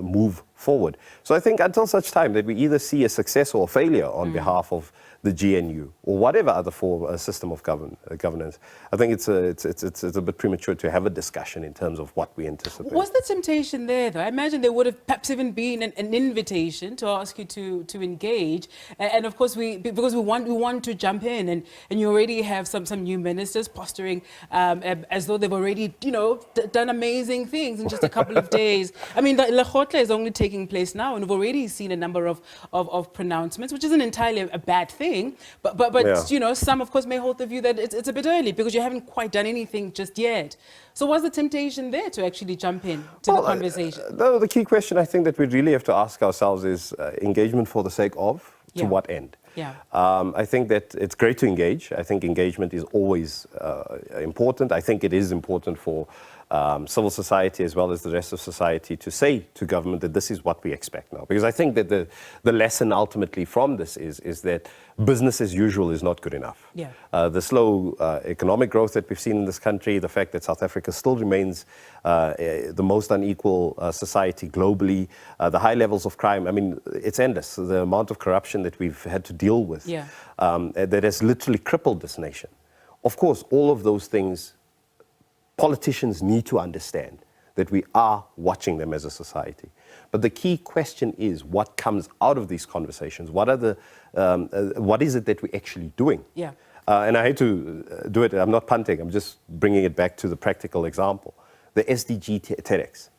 move forward? So I think until such time that we either see a success or a failure on behalf of the GNU or whatever other system of governance, I think it's a bit premature to have a discussion in terms of what we anticipate. Was the temptation there, though? I imagine there would have perhaps even been an invitation to ask you to engage, and of course because we want to jump in, and you already have some new ministers posturing as though they've already done amazing things in just a couple of days. I mean, the Lekgotla is only taking place now, and we've already seen a number of pronouncements, which isn't entirely a bad thing. But Yeah. some of course may hold the view that it's a bit early because you haven't quite done anything just yet. So was the temptation there to actually jump in to the conversation? No, the key question I think that we really have to ask ourselves is engagement for the sake of, to what end? Yeah. I think that it's great to engage. I think engagement is always important. I think it is important for civil society as well as the rest of society to say to government that this is what we expect now. Because I think that the lesson ultimately from this is that business as usual is not good enough. Yeah. The slow economic growth that we've seen in this country, the fact that South Africa still remains the most unequal society globally, the high levels of crime, I mean, it's endless. The amount of corruption that we've had to deal with that has literally crippled this nation. Of course, all of those things, politicians need to understand that we are watching them as a society. But the key question is what comes out of these conversations? What is it that we're actually doing? Yeah. And I hate to do it, I'm not punting, I'm just bringing it back to the practical example. The SDG TEDx.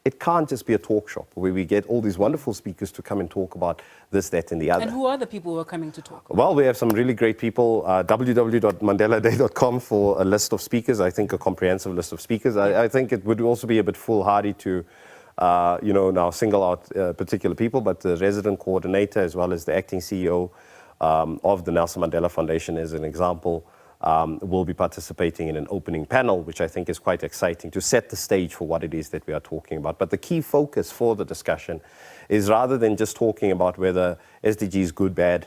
It can't just be a talk shop where we get all these wonderful speakers to come and talk about this, that, and the other. And who are the people who are coming to talk? Well, we have some really great people. www.mandeladay.com for a list of speakers. I think a comprehensive list of speakers. I think it would also be a bit foolhardy to, now single out particular people, but the resident coordinator as well as the acting CEO of the Nelson Mandela Foundation, as an example, will be participating in an opening panel, which I think is quite exciting to set the stage for what it is that we are talking about. But the key focus for the discussion is rather than just talking about whether SDG is good, bad,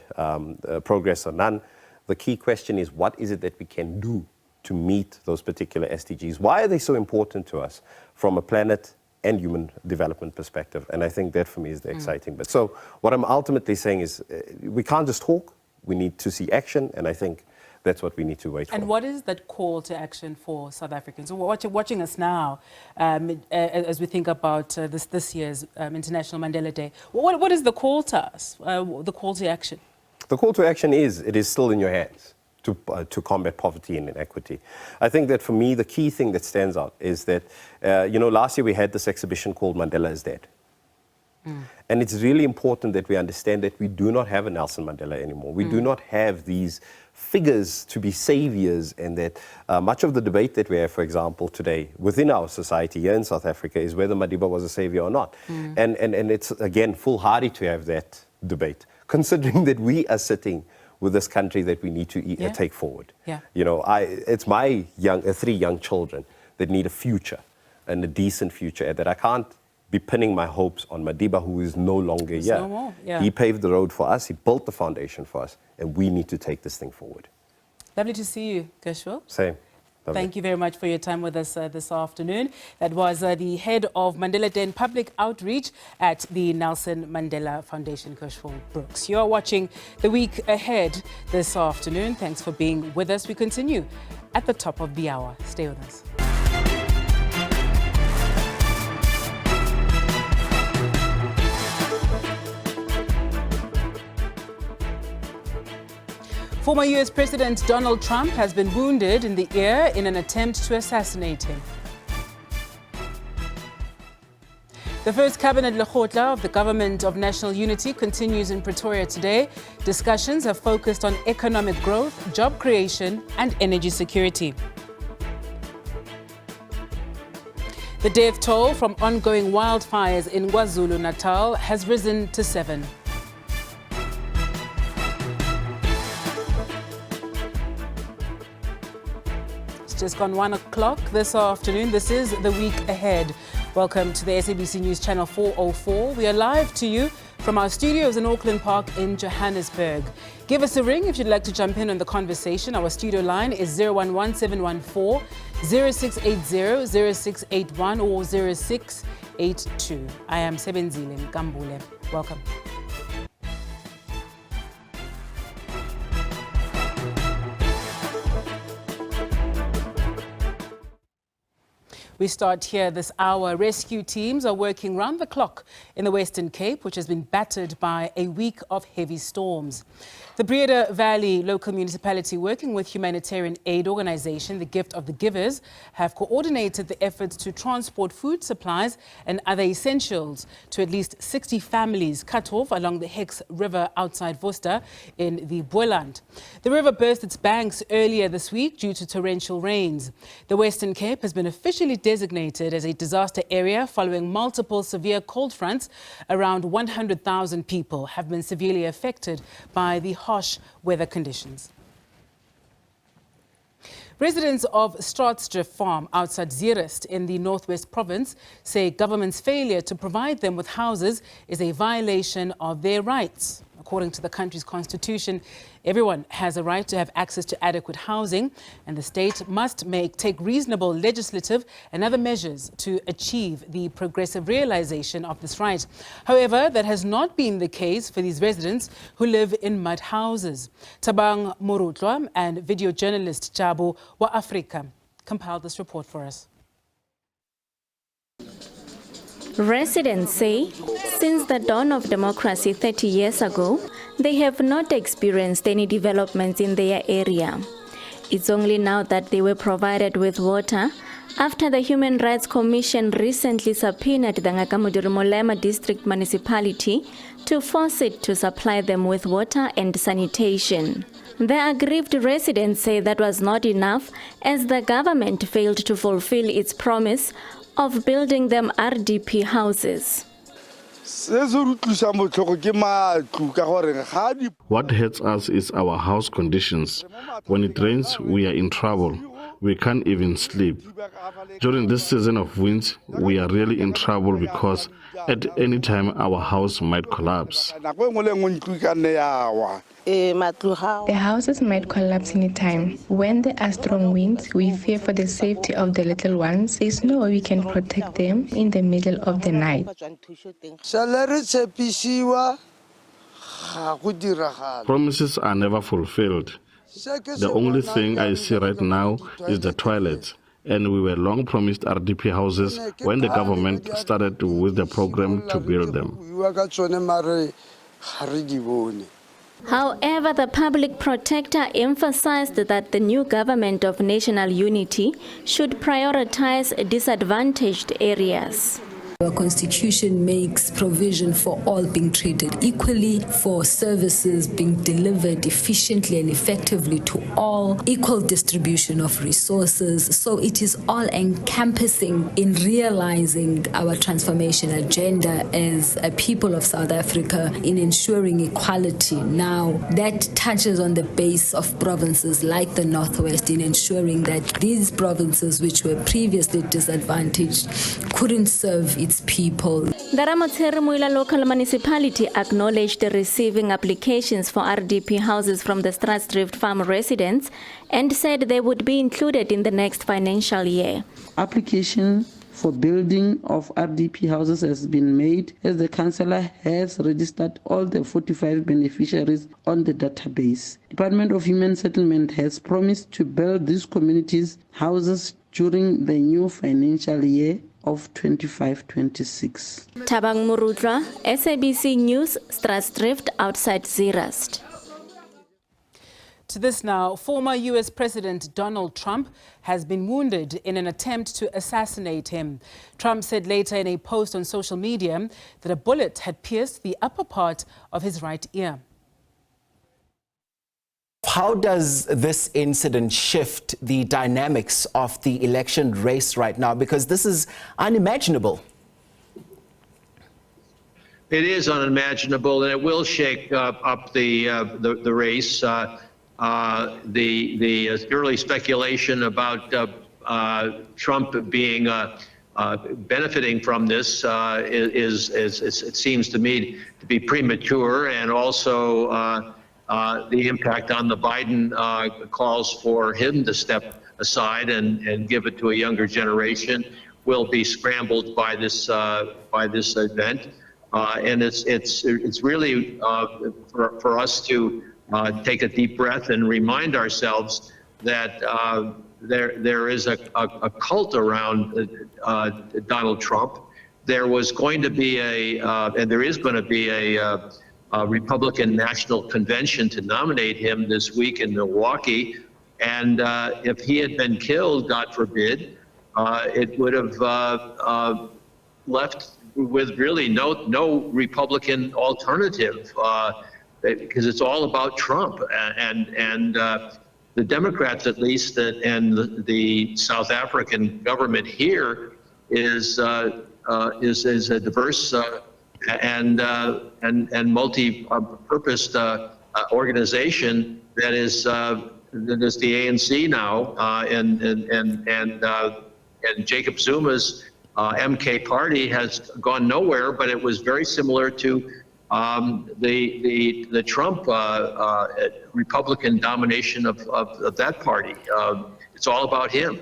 progress or none, the key question is what is it that we can do to meet those particular SDGs? Why are they so important to us from a planet and human development perspective? And I think that for me is the exciting bit. So what I'm ultimately saying is we can't just talk, we need to see action, and I think that's what we need to wait for. And what is that call to action for South Africans? So watching us now, as we think about this year's International Mandela Day, what is the call to us, the call to action? The call to action is, it is still in your hands to combat poverty and inequity. I think that for me, the key thing that stands out is that, last year we had this exhibition called Mandela is Dead. And it's really important that we understand that we do not have a Nelson Mandela anymore. We do not have these figures to be saviors, and that much of the debate that we have, for example, today within our society here in South Africa is whether Madiba was a savior or not. And it's, again, foolhardy to have that debate, considering that we are sitting with this country that we need to take forward. You know, it's my 3 young children that need a future, and a decent future, that I can't be pinning my hopes on Madiba, who is no longer here. No more, He paved the road for us, he built the foundation for us, and we need to take this thing forward. Lovely to see you, Keshwil. Same. Lovely. Thank you very much for your time with us this afternoon. That was the head of Mandela Day and Public Outreach at the Nelson Mandela Foundation, Keshwil Brooks. You are watching The Week Ahead this afternoon. Thanks for being with us. We continue at the top of the hour. Stay with us. Former U.S. President Donald Trump has been wounded in the ear in an attempt to assassinate him. The first cabinet lekgotla of the Government of National Unity continues in Pretoria today. Discussions have focused on economic growth, job creation, and energy security. The death toll from ongoing wildfires in KwaZulu-Natal has risen to 7. Just gone 1 o'clock this afternoon. This is The Week Ahead. Welcome to the SABC News Channel 404. We are live to you from our studios in Auckland Park in Johannesburg. Give us a ring if you'd like to jump in on the conversation. Our studio line is 011-714-0680, 0681 or 0682. I am Sebenzile Nkambule. Welcome. We start here this hour. Rescue teams are working round the clock in the Western Cape, which has been battered by a week of heavy storms. The Breeda Valley Local Municipality, working with humanitarian aid organisation The Gift of the Givers, have coordinated the efforts to transport food supplies and other essentials to at least 60 families cut off along the Hex River outside Worcester in the Boland. The river burst its banks earlier this week due to torrential rains. The Western Cape has been officially designated as a disaster area following multiple severe cold fronts. Around 100,000 people have been severely affected by the harsh weather conditions. Residents of Straatdrift Farm outside Zeerust in the Northwest Province say government's failure to provide them with houses is a violation of their rights. According to the country's constitution, everyone has a right to have access to adequate housing, and the state must take reasonable legislative and other measures to achieve the progressive realization of this right. However, that has not been the case for these residents who live in mud houses. Tabang Morutlwa and video journalist Jabu Wa Afrika compiled this report for us. Residents say since the dawn of democracy 30 years ago, they have not experienced any developments in their area. It's only now that they were provided with water after the Human Rights Commission recently subpoenaed the Ngakamudirumolema District Municipality to force it to supply them with water and sanitation. The aggrieved residents say that was not enough as the government failed to fulfill its promise of building them RDP houses. What hurts us is our house conditions. When it rains, we are in trouble. We can't even sleep. During this season of winds, we are really in trouble because at any time our house might collapse. The houses might collapse any time. When there are strong winds, we fear for the safety of the little ones. There's no way we can protect them in the middle of the night. Promises are never fulfilled. The only thing I see right now is the toilets. And we were long promised RDP houses when the government started with the program to build them. However, the public protector emphasized that the new government of national unity should prioritize disadvantaged areas. Our constitution makes provision for all being treated equally, for services being delivered efficiently and effectively to all, equal distribution of resources. So it is all encompassing in realizing our transformation agenda as a people of South Africa in ensuring equality. Now, that touches on the base of provinces like the Northwest in ensuring that these provinces which were previously disadvantaged couldn't serve its people. The Ramotsheremula local municipality acknowledged receiving applications for RDP houses from the Straatdrift farm residents and said they would be included in the next financial year. Application for building of RDP houses has been made, as the councillor has registered all the 45 beneficiaries on the database. Department of Human Settlement has promised to build these communities houses during the new financial year of 25-26. Tabang Murutla, SABC News, Straatdrift outside Zeerust. To this now, former U.S. President Donald Trump has been wounded in an attempt to assassinate him. Trump said later in a post on social media that a bullet had pierced the upper part of his right ear. How does this incident shift the dynamics of the election race right now? Because this is unimaginable. It is unimaginable, and it will shake up the race. The early speculation about Trump being benefiting from this it seems to me to be premature, and also the impact on the Biden calls for him to step aside and give it to a younger generation will be scrambled by this event, and it's really for us to take a deep breath and remind ourselves that there is a cult around Donald Trump. There was going to be and there is going to be a Republican National Convention to nominate him this week in Milwaukee, and if he had been killed, God forbid, it would have left with really no Republican alternative, because it's all about Trump, and the Democrats, at least, and the South African government here is a diverse and multi-purposed organization that is the ANC now, and Jacob Zuma's MK party has gone nowhere, but it was very similar to the Trump Republican domination of that party. It's all about him.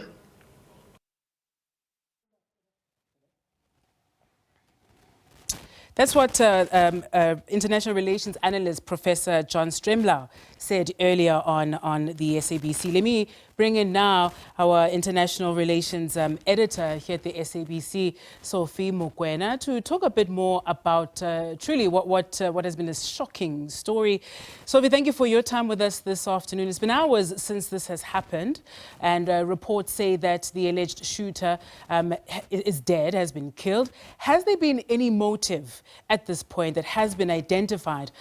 That's what international relations analyst Professor John Stremlau said earlier on the SABC. Let me bring in now our international relations editor here at the SABC, Sophie Mukwena, to talk a bit more about truly what has been a shocking story. Sophie, thank you for your time with us this afternoon. It's been hours since this has happened, and reports say that the alleged shooter is dead, has been killed. Has there been any motive at this point that has been identified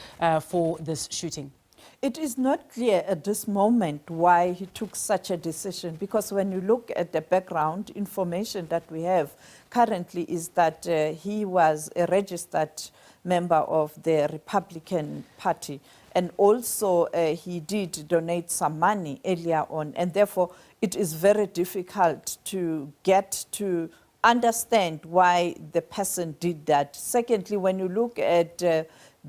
for this shooting? It is not clear at this moment why he took such a decision, because when you look at the background information that we have currently is that he was a registered member of the Republican Party, and also he did donate some money earlier on, and therefore it is very difficult to get to understand why the person did that. Secondly, when you look at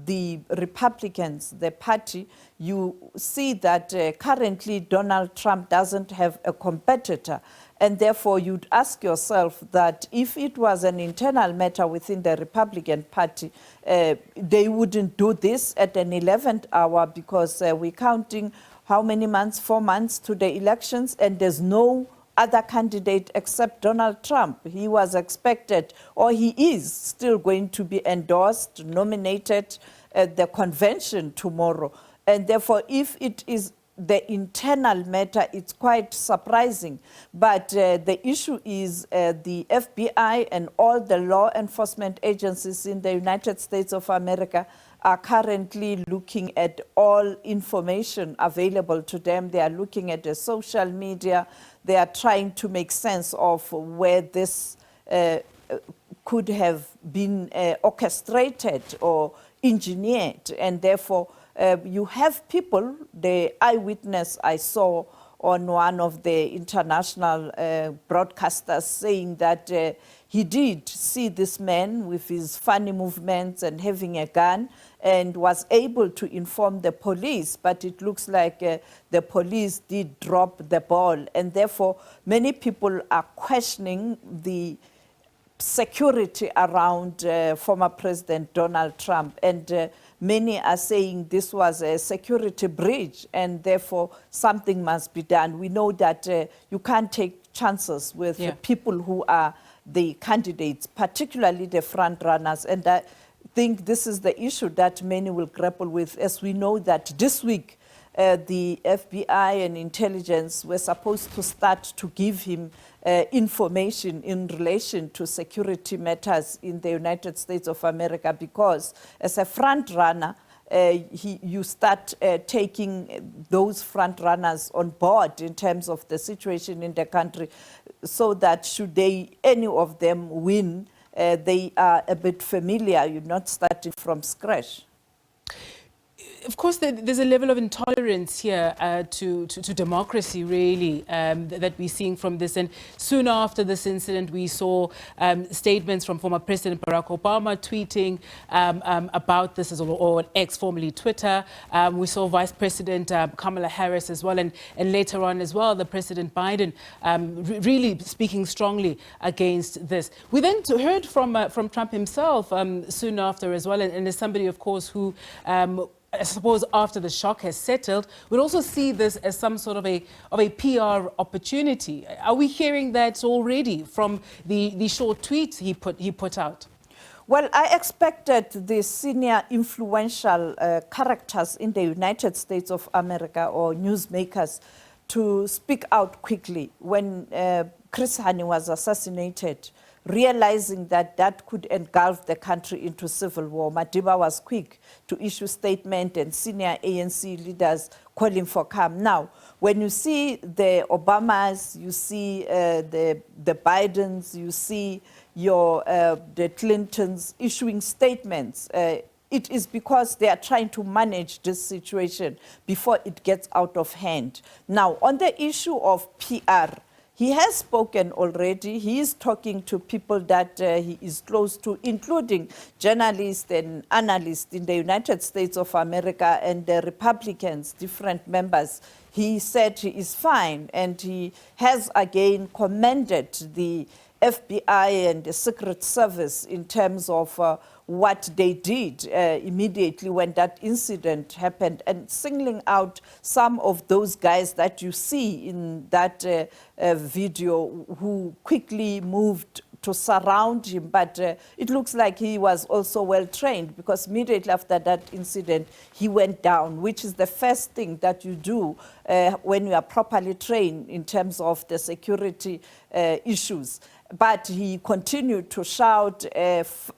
the Republicans, the party, you see that currently Donald Trump doesn't have a competitor. And therefore, you'd ask yourself that if it was an internal matter within the Republican Party, they wouldn't do this at an 11th hour, because we're counting how many months, 4 months to the elections, and there's no other candidate except Donald Trump. He was expected, or he is still going to be endorsed, nominated at the convention tomorrow. And therefore, if it is the internal matter, it's quite surprising. But the issue is the FBI and all the law enforcement agencies in the United States of America are currently looking at all information available to them. They are looking at the social media. They are trying to make sense of where this could have been orchestrated or engineered, and therefore you have people, the eyewitness I saw on one of the international broadcasters saying that he did see this man with his funny movements and having a gun and was able to inform the police, but it looks like the police did drop the ball, and therefore many people are questioning the security around former President Donald Trump, and many are saying this was a security breach and therefore something must be done. We know that you can't take chances with people who are the candidates, particularly the front runners, and I think this is the issue that many will grapple with, as we know that this week the FBI and intelligence were supposed to start to give him information in relation to security matters in the United States of America, because as a front runner, you start taking those front runners on board in terms of the situation in the country, so that should any of them win, they are a bit familiar. You're not starting from scratch. Of course, there's a level of intolerance here to democracy, really, that we're seeing from this. And soon after this incident, we saw statements from former President Barack Obama tweeting about this, or X, formerly Twitter. We saw Vice President Kamala Harris as well, and later on as well, the President Biden really speaking strongly against this. We then heard from Trump himself soon after as well, and as somebody, of course, who I suppose after the shock has settled, we'll also see this as some sort of a PR opportunity. Are we hearing that already from the short tweets he put out? Well, I expected the senior influential characters in the United States of America, or newsmakers, to speak out quickly when Chris Hani was assassinated, realizing that that could engulf the country into civil war. Madiba was quick to issue statement, and senior ANC leaders calling for calm. Now, when you see the Obamas, you see the Bidens, you see the Clintons issuing statements, it is because they are trying to manage this situation before it gets out of hand. Now, on the issue of PR, he has spoken already. He is talking to people that he is close to, including journalists and analysts in the United States of America and the Republicans, different members. He said he is fine, and he has again commended the FBI and the Secret Service in terms of what they did immediately when that incident happened, and singling out some of those guys that you see in that video who quickly moved to surround him. But it looks like he was also well trained, because immediately after that incident, he went down, which is the first thing that you do when you are properly trained in terms of the security issues. But he continued to shout,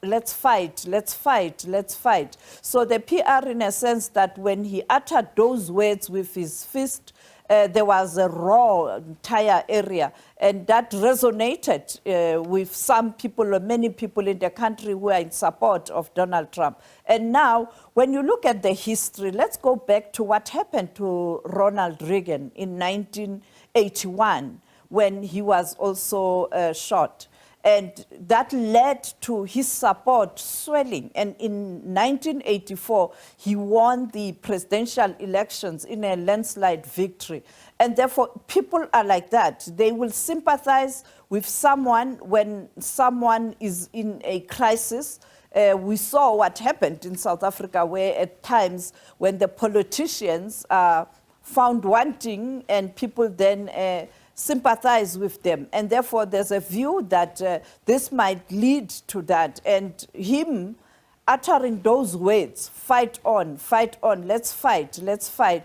let's fight, let's fight, let's fight. So the PR, in a sense, that when he uttered those words with his fist, there was a raw entire area, and that resonated with some people, or many people in the country who are in support of Donald Trump. And now, when you look at the history, let's go back to what happened to Ronald Reagan in 1981. When he was also shot. And that led to his support swelling. And in 1984, he won the presidential elections in a landslide victory. And therefore, people are like that. They will sympathize with someone when someone is in a crisis. We saw what happened in South Africa, where at times when the politicians are found wanting, and people then sympathize with them. And therefore, there's a view that this might lead to that. And him uttering those words, fight on, let's fight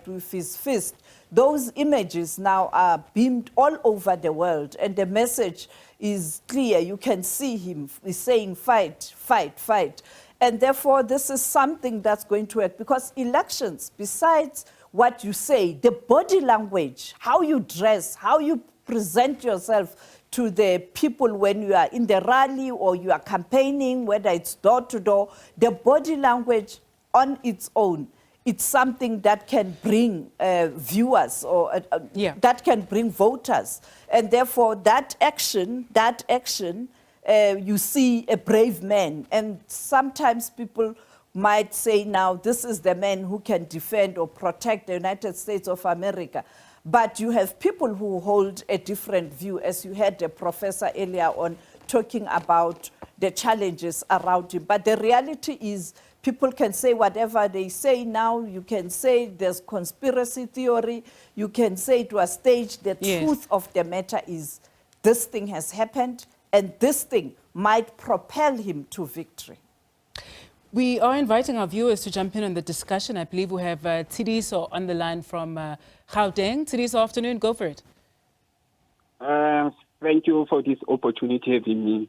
with his fist, those images now are beamed all over the world, and the message is clear. You can see him saying, fight, fight, fight. And therefore, this is something that's going to work, because elections, besides what you say, the body language, how you dress, how you present yourself to the people when you are in the rally or you are campaigning, whether it's door to door, the body language on its own, it's something that can bring viewers or that can bring voters. And therefore, that action, you see a brave man. And sometimes people might say now, this is the man who can defend or protect the United States of America. But you have people who hold a different view, as you had a professor earlier on talking about the challenges around him. But the reality is, people can say whatever they say now. You can say there's conspiracy theory. You can say it was staged. The truth of the matter is, this thing has happened, and this thing might propel him to victory. We are inviting our viewers to jump in on the discussion. I believe we have Tidiso on the line from Gauteng. Tidiso, afternoon. Go for it. Thank you for this opportunity having me.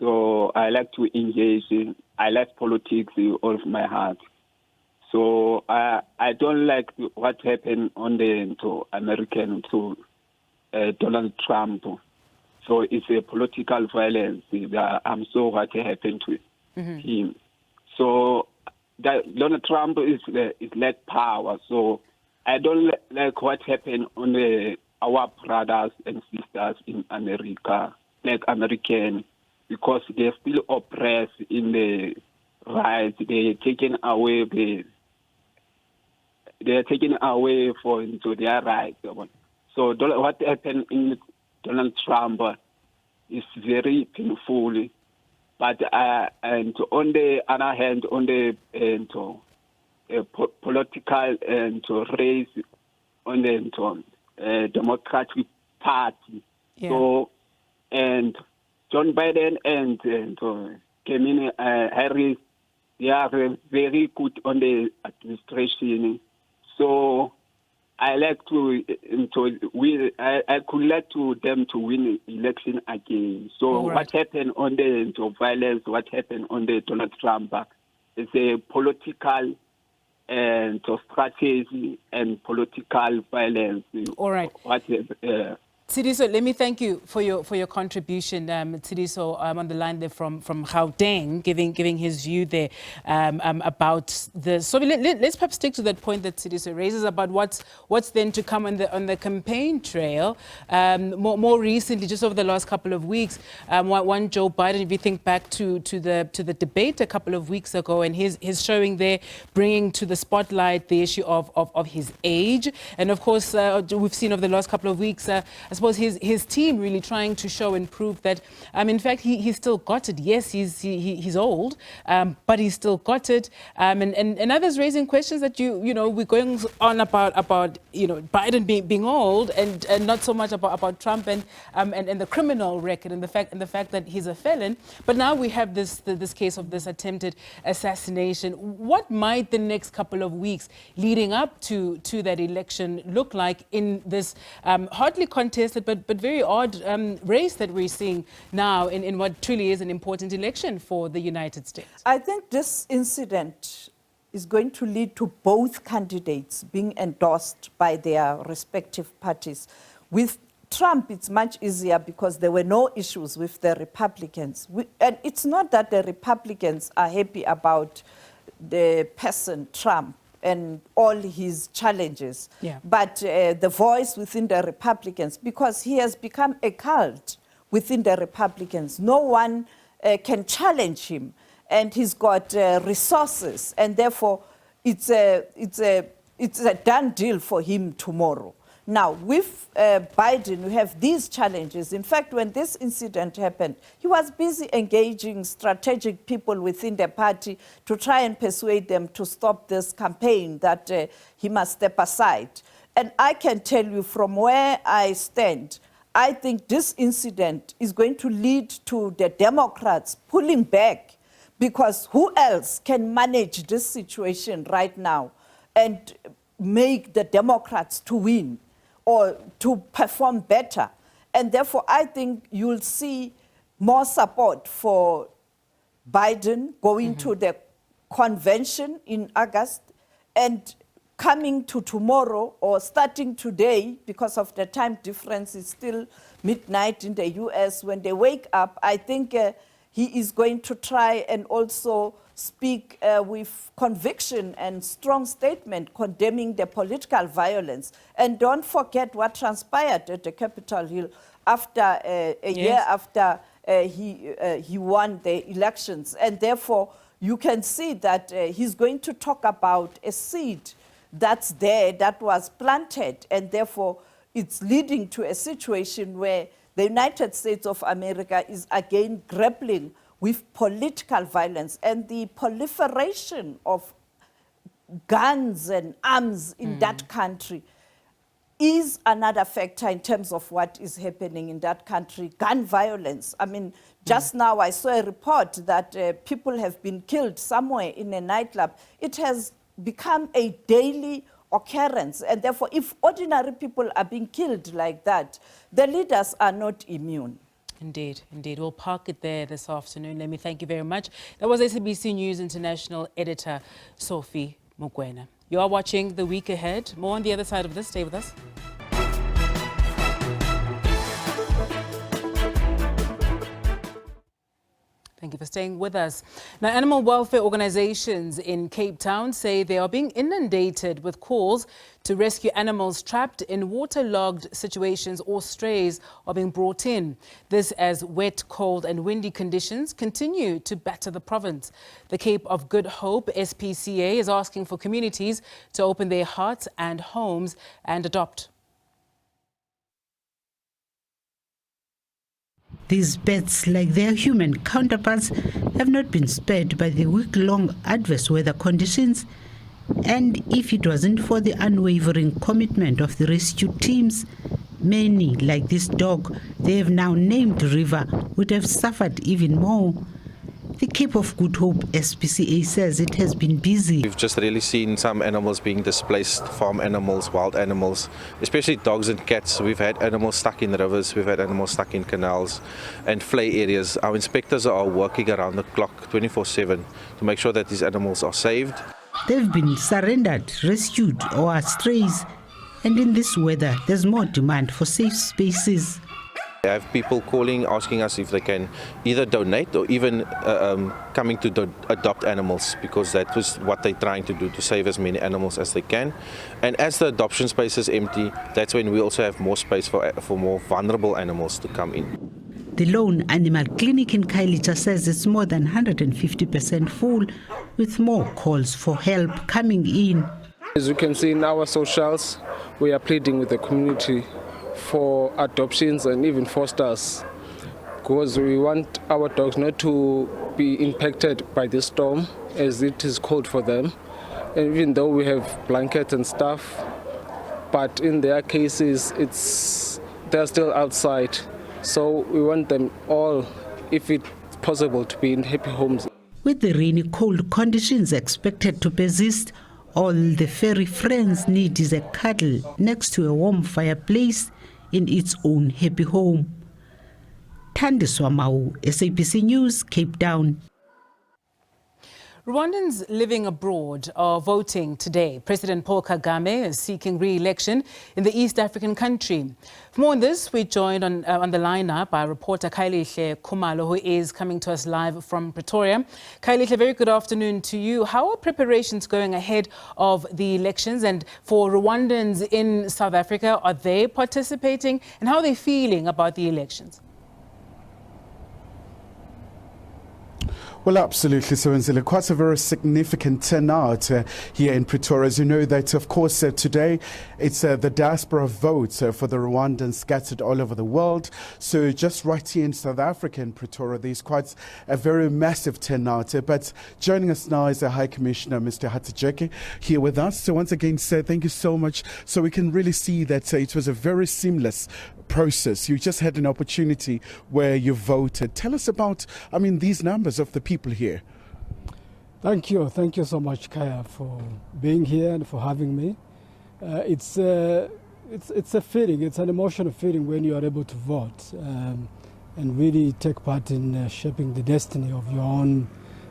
So I like to engage. I like politics with all of my heart. So I don't like what happened on the Donald Trump. So it's a political violence. I'm sorry what happened to him. So Donald Trump is lack power. So I don't like what happened on our brothers and sisters in America, like American, because they're still oppressed in the rights. They're taken away. They're taken away into their rights. So what happened in Donald Trump is very painful. But and on the other hand, on the political and race on the Democratic Party. So and John Biden and Kamala Harris, they are very good on the administration. So I like to win. I could like them to win election again. So what happened on the violence? What happened on the Donald Trump? It's a political and strategy and political violence. All right. Tidiso, let me thank you for your contribution. Tidiso, on the line there from Gauteng, giving his view there about the. So let's perhaps stick to that point that Tidiso raises about what's then to come on the campaign trail. More recently, just over the last couple of weeks, one Joe Biden, if you think back to the debate a couple of weeks ago, and his showing there, bringing to the spotlight the issue of his age, and of course we've seen over the last couple of weeks. I suppose his team really trying to show and prove that, in fact, he's still got it. Yes, he's old, but he's still got it. And others raising questions that we're going on about Biden being old and not so much about Trump and the criminal record and the fact that he's a felon. But now we have this case of this attempted assassination. What might the next couple of weeks leading up to that election look like in this hotly contested but very odd race that we're seeing now in what truly is an important election for the United States? I think this incident is going to lead to both candidates being endorsed by their respective parties. With Trump, it's much easier because there were no issues with the Republicans. And it's not that the Republicans are happy about the person Trump and all his challenges, but the voice within the Republicans, because he has become a cult within the Republicans. No one can challenge him, and he's got resources, and therefore it's a done deal for him tomorrow. Now, with Biden, we have these challenges. In fact, when this incident happened, he was busy engaging strategic people within the party to try and persuade them to stop this campaign, that he must step aside. And I can tell you from where I stand, I think this incident is going to lead to the Democrats pulling back, because who else can manage this situation right now? And make the Democrats to win or to perform better. And therefore, I think you'll see more support for Biden going to the convention in August and coming to tomorrow or starting today, because of the time difference, it's still midnight in the US. When they wake up, I think he is going to try and also speak with conviction and strong statement condemning the political violence. And don't forget what transpired at the Capitol Hill after a year after he won the elections. And therefore, you can see that he's going to talk about a seed that's there, that was planted, and therefore it's leading to a situation where the United States of America is again grappling with political violence, and the proliferation of guns and arms in that country is another factor in terms of what is happening in that country. Gun violence. I mean, just now I saw a report that people have been killed somewhere in a nightclub. It has become a daily occurrence, and therefore if ordinary people are being killed like that, the leaders are not immune. Indeed, indeed. We'll park it there this afternoon. Let me thank you very much. That was SABC News International Editor Sophie Mokoena. You are watching The Week Ahead. More on the other side of this. Stay with us. Thank you for staying with us. Now, animal welfare organizations in Cape Town say they are being inundated with calls to rescue animals trapped in waterlogged situations or strays are being brought in. This as wet, cold and windy conditions continue to batter the province. The Cape of Good Hope SPCA is asking for communities to open their hearts and homes and adopt. These pets, like their human counterparts, have not been spared by the week-long adverse weather conditions. And if it wasn't for the unwavering commitment of the rescue teams, many, like this dog they have now named River, would have suffered even more. The Cape of Good Hope SPCA says it has been busy. We've just really seen some animals being displaced, farm animals, wild animals, especially dogs and cats. We've had animals stuck in rivers, we've had animals stuck in canals and flay areas. Our inspectors are working around the clock 24/7 to make sure that these animals are saved. They've been surrendered, rescued or are strays. And in this weather, there's more demand for safe spaces. I have people calling, asking us if they can either donate or even coming to adopt animals, because that was what they're trying to do, to save as many animals as they can. And as the adoption space is empty, that's when we also have more space for more vulnerable animals to come in. The Lone Animal Clinic in Kailicha says it's more than 150% full, with more calls for help coming in. As you can see in our socials, we are pleading with the community for adoptions and even fosters, because we want our dogs not to be impacted by this storm, as it is cold for them. And even though we have blankets and stuff, but in their cases they're still outside. So we want them all, if it's possible, to be in happy homes. With the rainy, cold conditions expected to persist, all the furry friends need is a cuddle next to a warm fireplace in its own happy home. Dandi, SABC News, Cape Town. Rwandans living abroad are voting today. President Paul Kagame is seeking re-election in the East African country. For more on this, we're joined on the lineup by reporter Kailihle Khumalo, who is coming to us live from Pretoria. Kailihle, very good afternoon to you. How are preparations going ahead of the elections? And for Rwandans in South Africa, are they participating? And how are they feeling about the elections? Well, absolutely, Sebenzile. Quite a very significant turnout here in Pretoria. As you know that, of course, today it's the diaspora vote for the Rwandans scattered all over the world. So just right here in South Africa, in Pretoria, there's quite a very massive turnout. But joining us now is the High Commissioner, Mr. Hatijeke, here with us. So once again, sir, thank you so much. So we can really see that it was a very seamless process. You just had an opportunity where you voted. Tell us about, these numbers of the people here. Thank you so much, Kaya, for being here and for having me. It's a feeling, it's an emotional feeling when you are able to vote and really take part in shaping the destiny of your own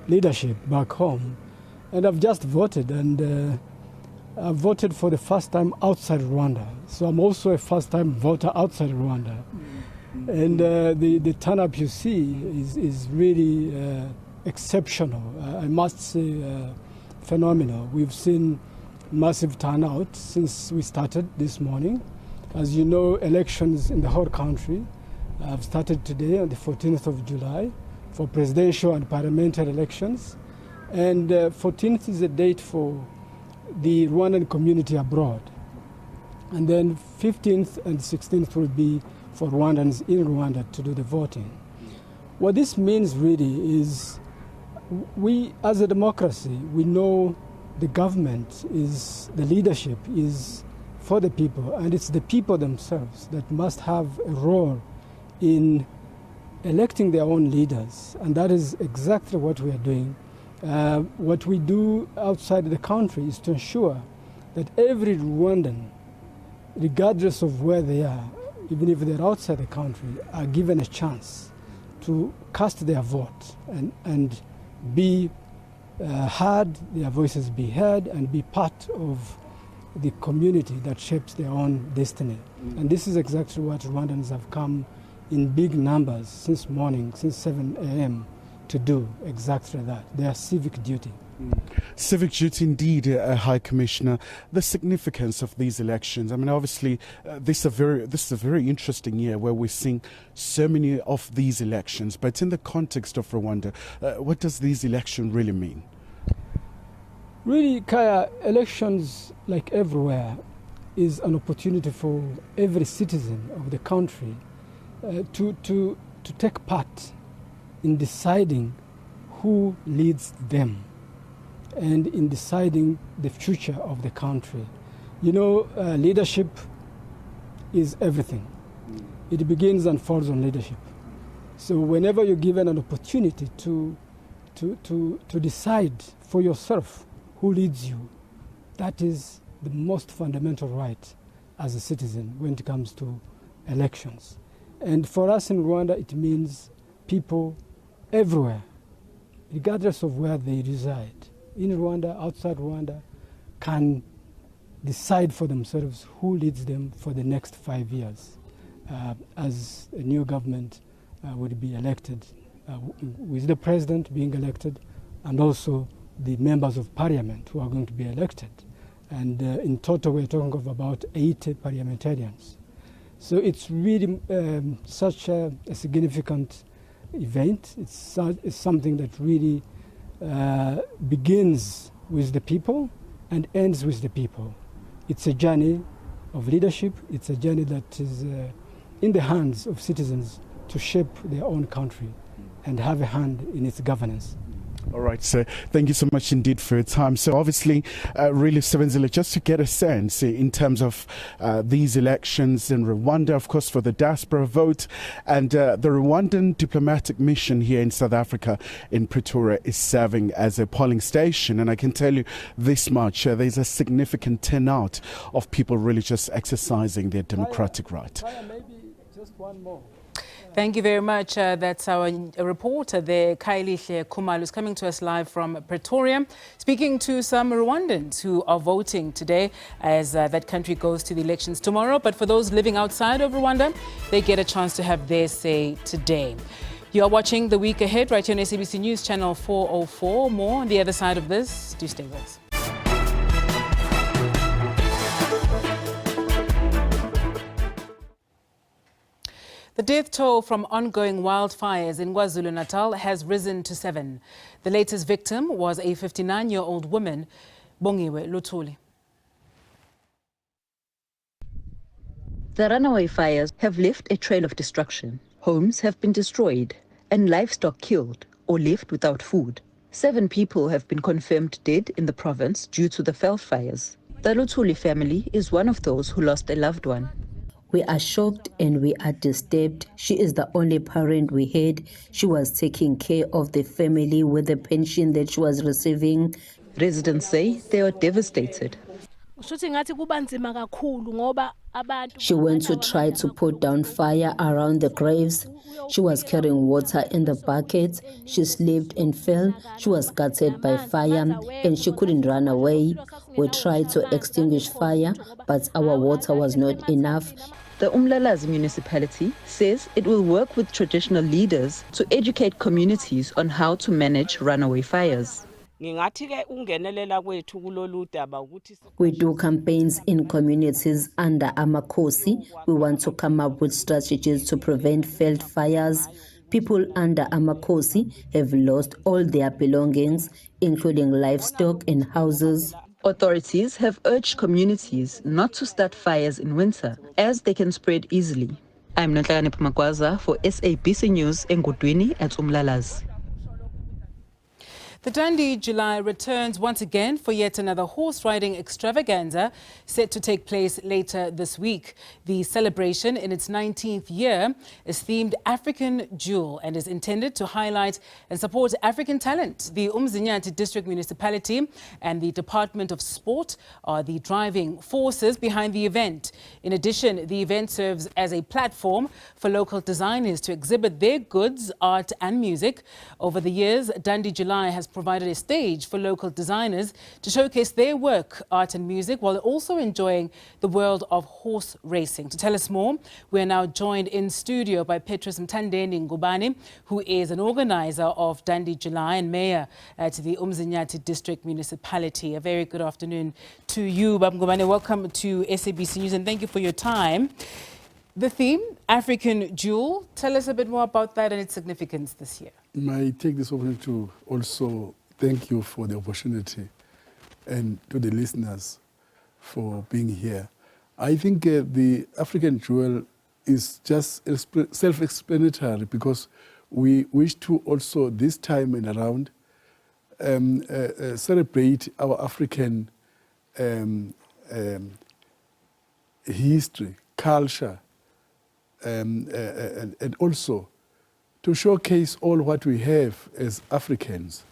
leadership back home. And I've just voted, and I've voted for the first time outside Rwanda. So I'm also a first-time voter outside Rwanda. And the turn-up you see is really exceptional. I must say phenomenal. We've seen massive turnout since we started this morning. As you know, elections in the whole country have started today on the 14th of July for presidential and parliamentary elections. And 14th is a date for the Rwandan community abroad. And then 15th and 16th will be for Rwandans in Rwanda to do the voting. What this means really is we, as a democracy, we know the government is, the leadership is for the people, and it's the people themselves that must have a role in electing their own leaders. And that is exactly what we are doing. What we do outside the country is to ensure that every Rwandan, regardless of where they are, even if they're outside the country, are given a chance to cast their vote and be heard, their voices be heard, and be part of the community that shapes their own destiny. And this is exactly what Rwandans have come in big numbers since morning, since 7 a.m. to do exactly that, their civic duty. Civic duty indeed, High Commissioner. The significance of these elections. I mean, obviously, this is a very interesting year where we're seeing so many of these elections. But in the context of Rwanda, what does these elections really mean? Really, Kaya, elections, like everywhere, is an opportunity for every citizen of the country to take part in deciding who leads them and in deciding the future of the country. You know, leadership is everything. It begins and falls on leadership. So whenever you're given an opportunity to decide for yourself who leads you, that is the most fundamental right as a citizen when it comes to elections. And for us in Rwanda, it means people everywhere, regardless of where they reside, in Rwanda, outside Rwanda, can decide for themselves who leads them for the next 5 years as a new government would be elected, with the president being elected and also the members of parliament who are going to be elected. And in total, we're talking of about 80 parliamentarians. So it's really such a significant event. It's something that really begins with the people and ends with the people. It's a journey of leadership. It's a journey that is in the hands of citizens to shape their own country and have a hand in its governance. All right, sir. Thank you so much indeed for your time. So obviously, really, Sebenzile, just to get a sense in terms of these elections in Rwanda, of course, for the diaspora vote, and the Rwandan diplomatic mission here in South Africa in Pretoria is serving as a polling station. And I can tell you this much, there's a significant turnout of people really just exercising their democratic right. Maybe just one more. Thank you very much. That's our reporter there, Kailihle Kumalu, who's coming to us live from Pretoria, speaking to some Rwandans who are voting today as that country goes to the elections tomorrow. But for those living outside of Rwanda, they get a chance to have their say today. You are watching The Week Ahead right here on SABC News Channel 404. More on the other side of this. Do stay with us. The death toll from ongoing wildfires in KwaZulu-Natal has risen to 7. The latest victim was a 59-year-old woman, Bongiwe Luthuli. The runaway fires have left a trail of destruction. Homes have been destroyed and livestock killed or left without food. 7 people have been confirmed dead in the province due to the fell fires. The Luthuli family is one of those who lost a loved one. We are shocked and we are disturbed. She is the only parent we had. She was taking care of the family with the pension that she was receiving. Residents say they are devastated. She went to try to put down fire around the graves. She was carrying water in the bucket. She slipped and fell. She was gutted by fire and she couldn't run away. We tried to extinguish fire, but our water was not enough. The Umlalazi municipality says it will work with traditional leaders to educate communities on how to manage runaway fires. We do campaigns in communities under Amakosi. We want to come up with strategies to prevent failed fires. People under Amakosi have lost all their belongings, including livestock and houses. Authorities have urged communities not to start fires in winter, as they can spread easily. I'm Nonhlakane Pumakwaza for SABC News eNgudwini at Umlalazi. The Dandi July returns once again for yet another horse riding extravaganza set to take place later this week. The celebration, in its 19th year, is themed African Jewel and is intended to highlight and support African talent. The Umzinyathi District Municipality and the Department of Sport are the driving forces behind the event. In addition, the event serves as a platform for local designers to exhibit their goods, art and music. Over the years, Dandi July has provided a stage for local designers to showcase their work, art and music, while also enjoying the world of horse racing. To tell us more, we are now joined in studio by Petrus Mthandeni Ngubane, who is an organizer of Dandi July and mayor to the Umzinyathi District Municipality. A very good afternoon to you, Bab Ngubane. Welcome to SABC News and thank you for your time. The theme, African Jewel, tell us a bit more about that and its significance this year. I take this opportunity to also thank you for the opportunity and to the listeners for being here. I think the African Jewel is just self-explanatory because we wish to also this time and around celebrate our African history, culture, and also to showcase all what we have as Africans.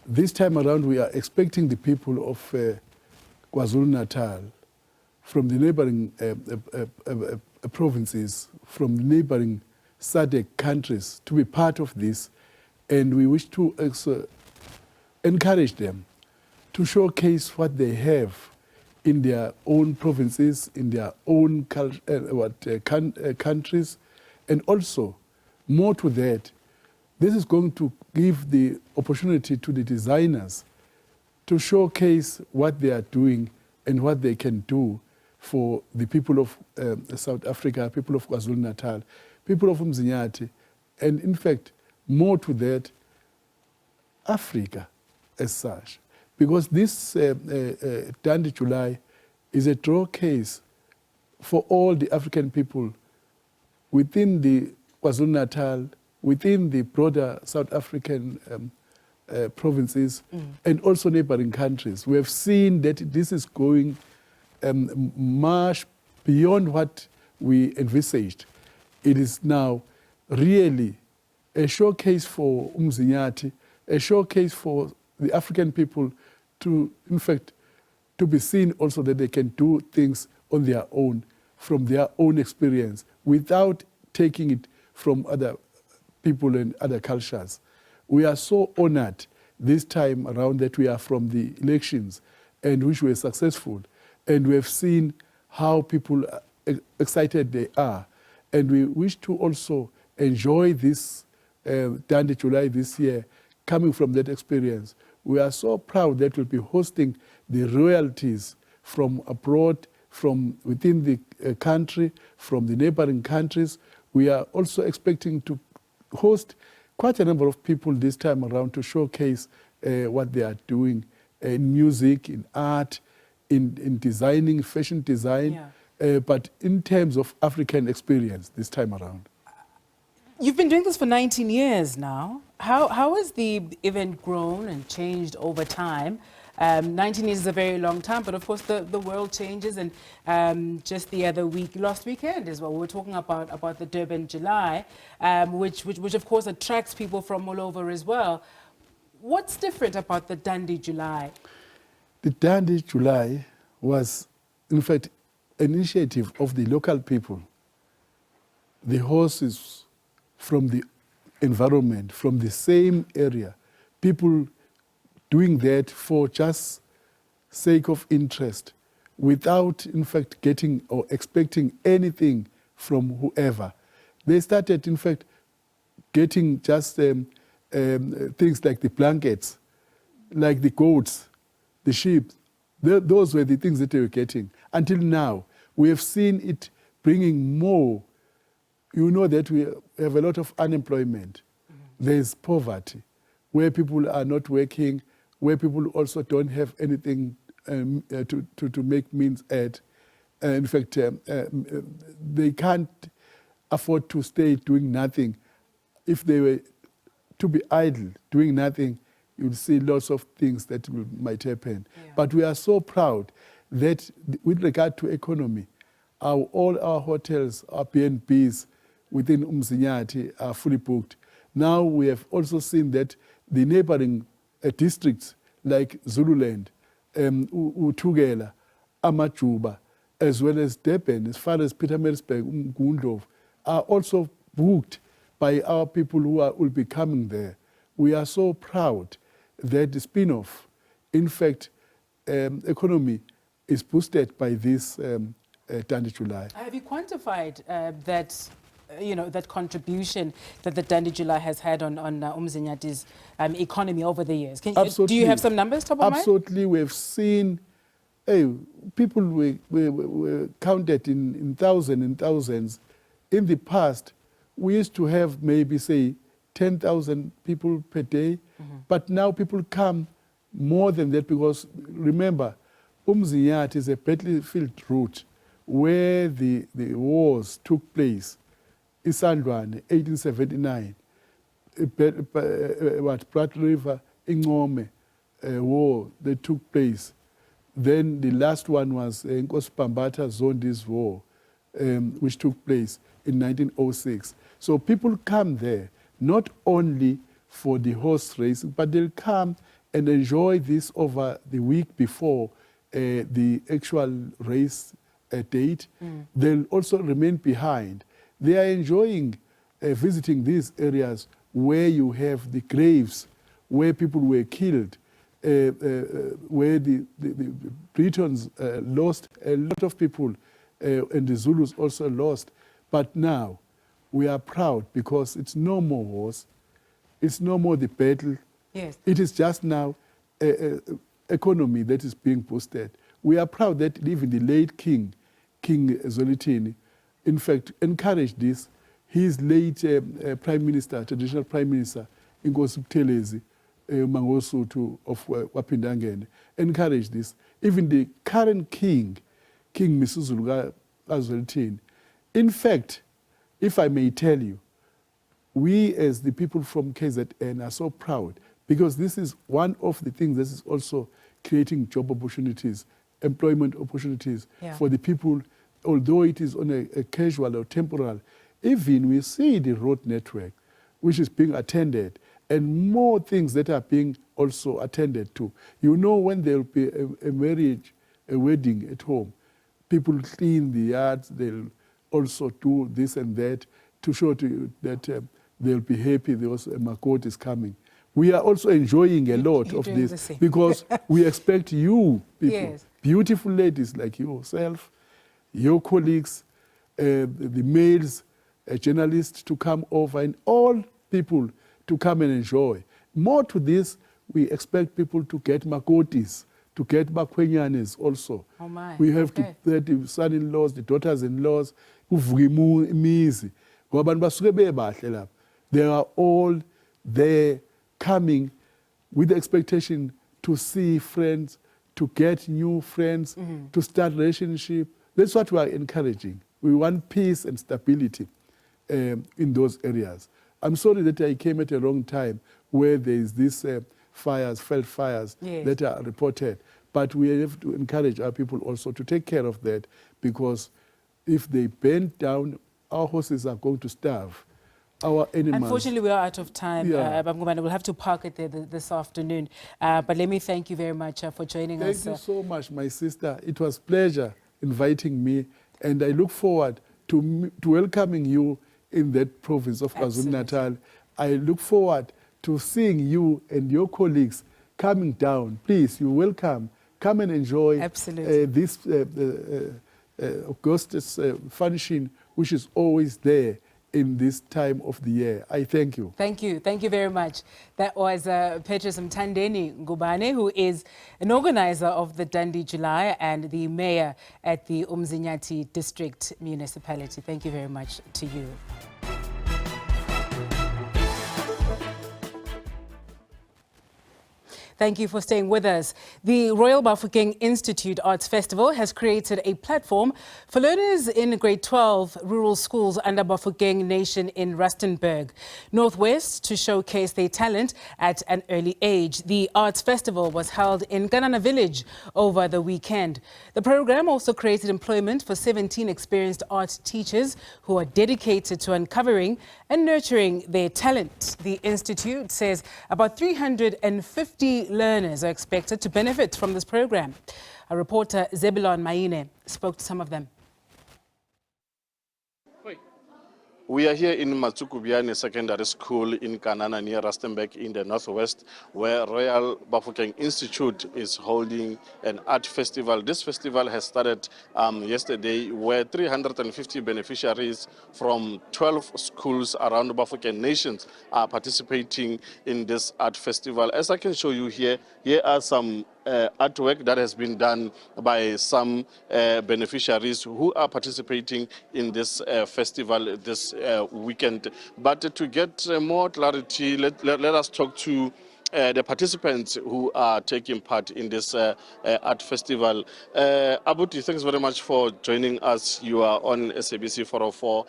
This time around, we are expecting the people of KwaZulu-Natal, from the neighboring provinces, from the neighboring SADC countries, to be part of this. And we wish to encourage them to showcase what they have in their own provinces, in their own countries, and also, more to that, this is going to give the opportunity to the designers to showcase what they are doing and what they can do for the people of South Africa, people of KwaZulu-Natal, people of Umzinyathi, and in fact, more to that, Africa as such. Because this Dandi July is a draw case for all the African people within the KwaZulu-Natal, within the broader South African provinces, and also neighboring countries. We have seen that this is going much beyond what we envisaged. It is now really a showcase for Umzinyathi, a showcase for the African people to, in fact, to be seen also that they can do things on their own, from their own experience, without taking it from other people and other cultures. We are so honored this time around that we are from the elections and which were successful. And we have seen how people excited they are. And we wish to also enjoy this Dandi July this year, coming from that experience. We are so proud that we'll be hosting the royalties from abroad, from within the country, from the neighboring countries. We are also expecting to host quite a number of people this time around to showcase what they are doing in music, in art, in designing, fashion design, but in terms of African experience this time around. You've been doing this for 19 years now. How has the event grown and changed over time? 19 years is a very long time, but of course the world changes, and just the other week, last weekend as well, we were talking about the Durban July, which of course attracts people from all over as well. What's different about the Dandi July? The Dandi July was, in fact, an initiative of the local people. The horses from the environment, from the same area, people doing that for just sake of interest, without, in fact, getting or expecting anything from whoever. They started, in fact, getting just things like the blankets, like the goats, the sheep. Those were the things that they were getting. Until now, we have seen it bringing more. You know that we have a lot of unemployment. There's poverty, where people are not working, where people also don't have anything to make means at. In fact, they can't afford to stay doing nothing. If they were to be idle, doing nothing, you'll see lots of things that might happen. Yeah. But we are so proud that with regard to economy, all our hotels, our B&Bs within Umzinyati are fully booked. Now we have also seen that the neighboring districts like Zululand, Utugela, Amajuba, as well as Durban, as far as Pietermaritzburg, Gundlov, are also booked by our people who will be coming there. We are so proud that the spin-off, in fact, economy is boosted by this Dandi July. Have you quantified that, that contribution that the Dandi July has had on Umzinyati's economy over the years? Do you have some numbers top of mind? Absolutely. We have seen people were counted in thousands. In the past, we used to have maybe, say, 10,000 people per day. But now people come more than that because, remember, Umzinyati is a battlefield route where the wars took place. Isandlwane, 1879. Pratt River, Ingome war that took place. Then the last one was Nkosi Pambata Zondi's war, which took place in 1906. So people come there not only for the horse racing, but they'll come and enjoy this over the week before the actual race date. They'll also remain behind. They are enjoying visiting these areas where you have the graves, where people were killed, where the Britons lost a lot of people, and the Zulus also lost. But now we are proud because it's no more wars, it's no more the battle. Yes. It is just now economy that is being boosted. We are proud that even the late King Zwelithini, in fact, encouraged this. His late Prime Minister, traditional Prime Minister, Inkosi Buthelezi Mangosuthu of Wapindangene, encouraged this. Even the current King Misuzulu Zwelithini. In fact, if I may tell you, we as the people from KZN are so proud because this is one of the things that is also creating job opportunities, employment opportunities for the people, although it is on a casual or temporal. Even we see the road network, which is being attended, and more things that are being also attended to. You know, when there will be a marriage, a wedding at home, people clean the yards, they'll also do this and that to show to you that they'll be happy because a Makoti is coming. We are also enjoying a lot of this because we expect you people, beautiful ladies like yourself, your colleagues, the males, journalists to come over, and all people to come and enjoy. More to this, we expect people to get Makotis, to get Makwenyanes also. Oh my. We have to get the son-in-laws, the daughters-in-laws, they are all there coming with the expectation to see friends, to get new friends, to start relationship. That's what we are encouraging. We want peace and stability in those areas. I'm sorry that I came at a wrong time where there is this felt fires that are reported. But we have to encourage our people also to take care of that because if they burn down, our horses are going to starve. our animals. Unfortunately, we are out of time. Yeah. We'll have to park it there this afternoon. But let me thank you very much for joining us. Thank you so much, my sister. It was a pleasure inviting me, and I look forward to welcoming you in that province of KwaZulu-Natal. I look forward to seeing you and your colleagues coming down. Please, you're welcome. Come and enjoy this Augustus function, which is always there in this time of the year. I thank you. Thank you. Thank you very much. That was Petrus Mthandeni Ngubane, who is an organizer of the Dandi July and the mayor at the Umzinyati District Municipality. Thank you very much to you. Thank you for staying with us. The Royal Bafokeng Institute Arts Festival has created a platform for learners in grade 12 rural schools under Bafokeng Nation in Rustenburg, Northwest, to showcase their talent at an early age. The Arts Festival was held in Ganana Village over the weekend. The program also created employment for 17 experienced art teachers who are dedicated to uncovering and nurturing their talent. The Institute says about 350 learners are expected to benefit from this program. Our reporter Zebulon Maine spoke to some of them. We are here in Matsukubiane Secondary School in Kanana near Rustenburg in the northwest, where Royal Bafokeng Institute is holding an art festival. This festival has started yesterday, where 350 beneficiaries from 12 schools around Bafokeng Nations are participating in this art festival. As I can show you here are some artwork that has been done by some beneficiaries who are participating in this festival this weekend. But to get more clarity, let us talk to the participants who are taking part in this art festival. Abuti, thanks very much for joining us. You are on SABC 404.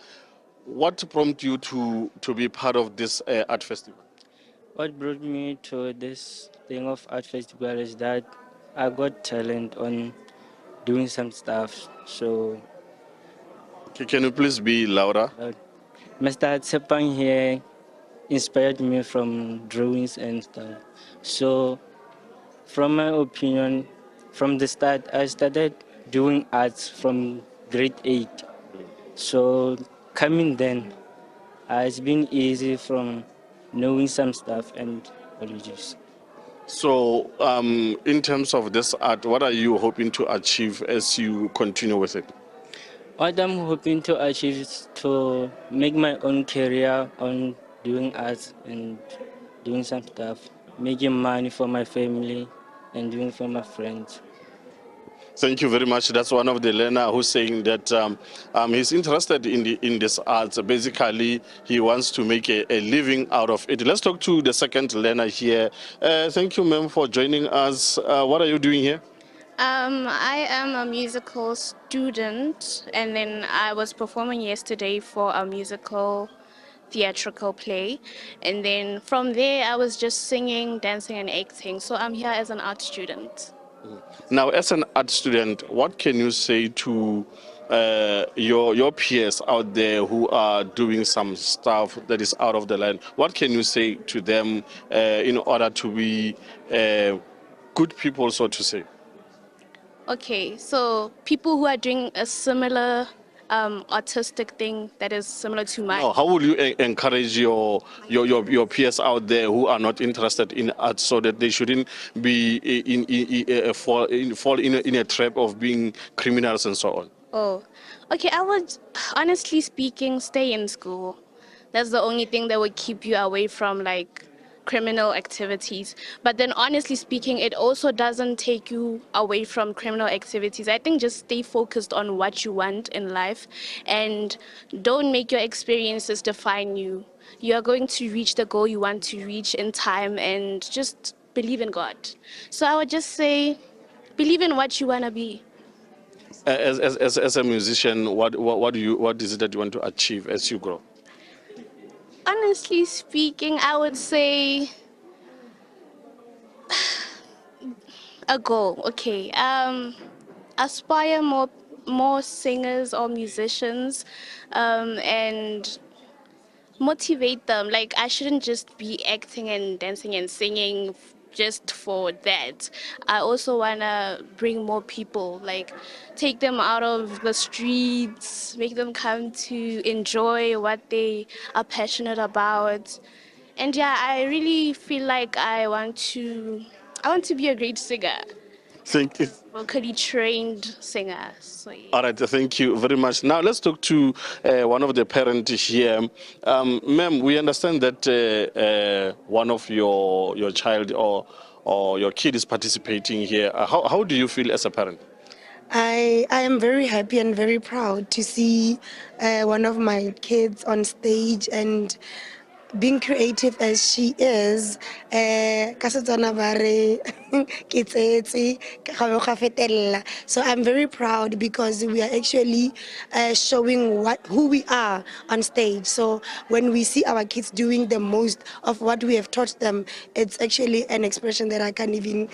What prompted you to be part of this art festival? What brought me to this thing of art festival is that I got talent on doing some stuff. So, can you please be louder? Mr. Tsepang here inspired me from drawings and stuff. So, from my opinion, from the start, I started doing arts from grade 8. So, coming then, it's been easy from knowing some stuff and religious. So, in terms of this art, what are you hoping to achieve as you continue with it? What I'm hoping to achieve is to make my own career on doing art and doing some stuff, making money for my family and doing for my friends. Thank you very much. That's one of the learners who's saying that he's interested in this art. Basically, he wants to make a living out of it. Let's talk to the second learner here. Thank you, ma'am, for joining us. What are you doing here? I am a musical student, and then I was performing yesterday for a musical theatrical play, and then from there I was just singing, dancing and acting. So I'm here as an art student. Now, as an art student, what can you say to your peers out there who are doing some stuff that is out of the line? What can you say to them in order to be good people, so to say? Okay, so people who are doing a similar artistic thing that is similar to mine. How will you encourage your peers out there who are not interested in art so that they shouldn't be fall in a trap of being criminals and so on? Oh, okay, I would, honestly speaking, stay in school. That's the only thing that would keep you away from like criminal activities. But then honestly speaking, it also doesn't take you away from criminal activities. I think just stay focused on what you want in life and don't make your experiences define you. You are going to reach the goal you want to reach in time, and just believe in God. So I would just say, believe in what you want to be. As a musician, what is it that you want to achieve as you grow? Honestly speaking, I would say a goal. Okay, aspire more singers or musicians, and motivate them. Like, I shouldn't just be acting and dancing and singing just for that. I also want to bring more people, like take them out of the streets, make them come to enjoy what they are passionate about. And yeah, I really feel like I want to be a great singer. Thank you. Vocally trained singer. So, yeah. All right, thank you very much. Now let's talk to one of the parents here. Ma'am, we understand that one of your child or your kid is participating here. How do you feel as a parent? I am very happy and very proud to see one of my kids on stage and being creative as she is. So I'm very proud because we are actually showing who we are on stage. So when we see our kids doing the most of what we have taught them, it's actually an expression that I can't even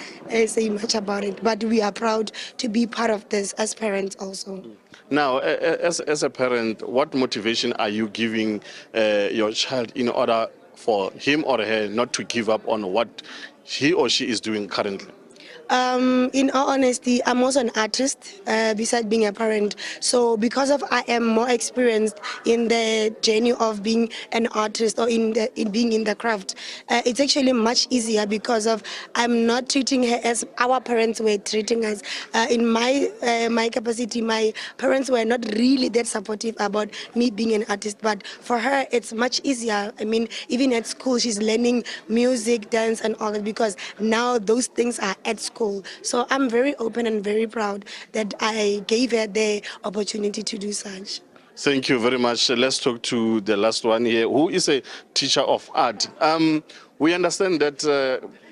say much about it. But we are proud to be part of this as parents also. Now, as a parent, what motivation are you giving your child in order for him or her not to give up on what he or she is doing currently? In all honesty, I'm also an artist besides being a parent. So because of I am more experienced in the journey of being an artist or in being in the craft, it's actually much easier because of I'm not treating her as our parents were treating us. In my capacity, my parents were not really that supportive about me being an artist. But for her, it's much easier. I mean, even at school, she's learning music, dance, and all that because now those things are at school. So I'm very open and very proud that I gave her the opportunity to do such. Thank you very much. Let's talk to the last one here, who is a teacher of art. We understand that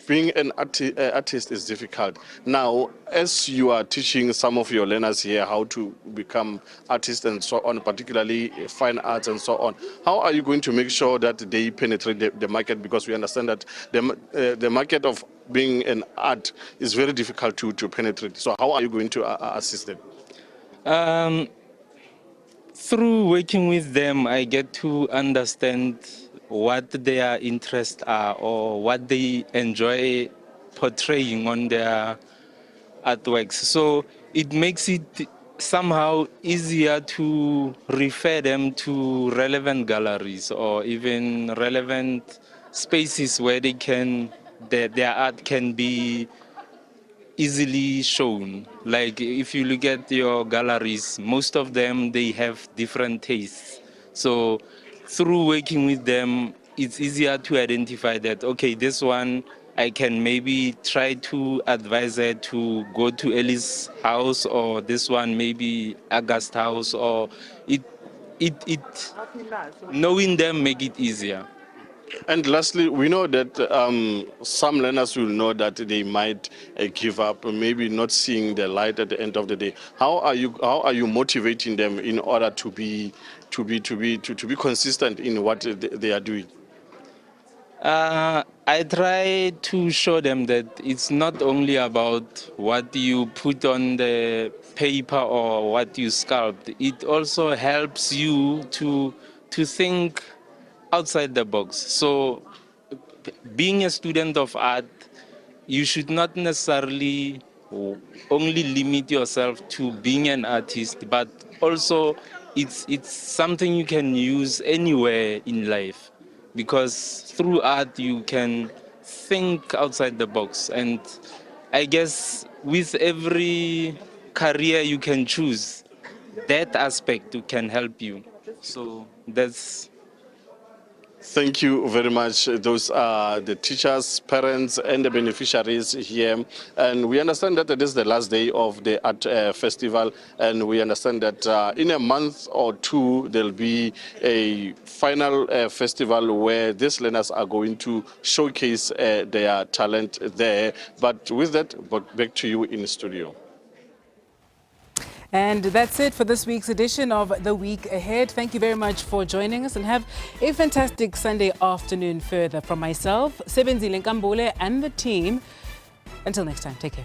being an artist is difficult. Now, as you are teaching some of your learners here how to become artists and so on, particularly fine arts and so on, how are you going to make sure that they penetrate the market? Because we understand that the market of being an art is very difficult to penetrate. So how are you going to assist them? Through working with them, I get to understand what their interests are or what they enjoy portraying on their artworks. So it makes it somehow easier to refer them to relevant galleries or even relevant spaces where their art can be easily shown. Like if you look at your galleries, most of them, they have different tastes. So through working with them, it's easier to identify that, okay, this one, I can maybe try to advise her to go to Ellie's house, or this one maybe August house, or knowing them make it easier. And lastly, we know that some learners will know that they might give up, maybe not seeing the light at the end of the day. How are you motivating them in order to be consistent in what they are doing? I try to show them that it's not only about what you put on the paper or what you sculpt. It also helps you to think outside the box. So being a student of art, you should not necessarily only limit yourself to being an artist, but also it's something you can use anywhere in life, because through art you can think outside the box. And I guess with every career you can choose, that aspect can help you. So that's... Thank you very much. Those are the teachers, parents, and the beneficiaries here. And we understand that it is the last day of the art festival. And we understand that in a month or two, there'll be a final festival where these learners are going to showcase their talent there. But with that, back to you in the studio. And that's it for this week's edition of The Week Ahead. Thank you very much for joining us, and have a fantastic Sunday afternoon further. From myself, Sebenzile Nkambule, and the team. Until next time, take care.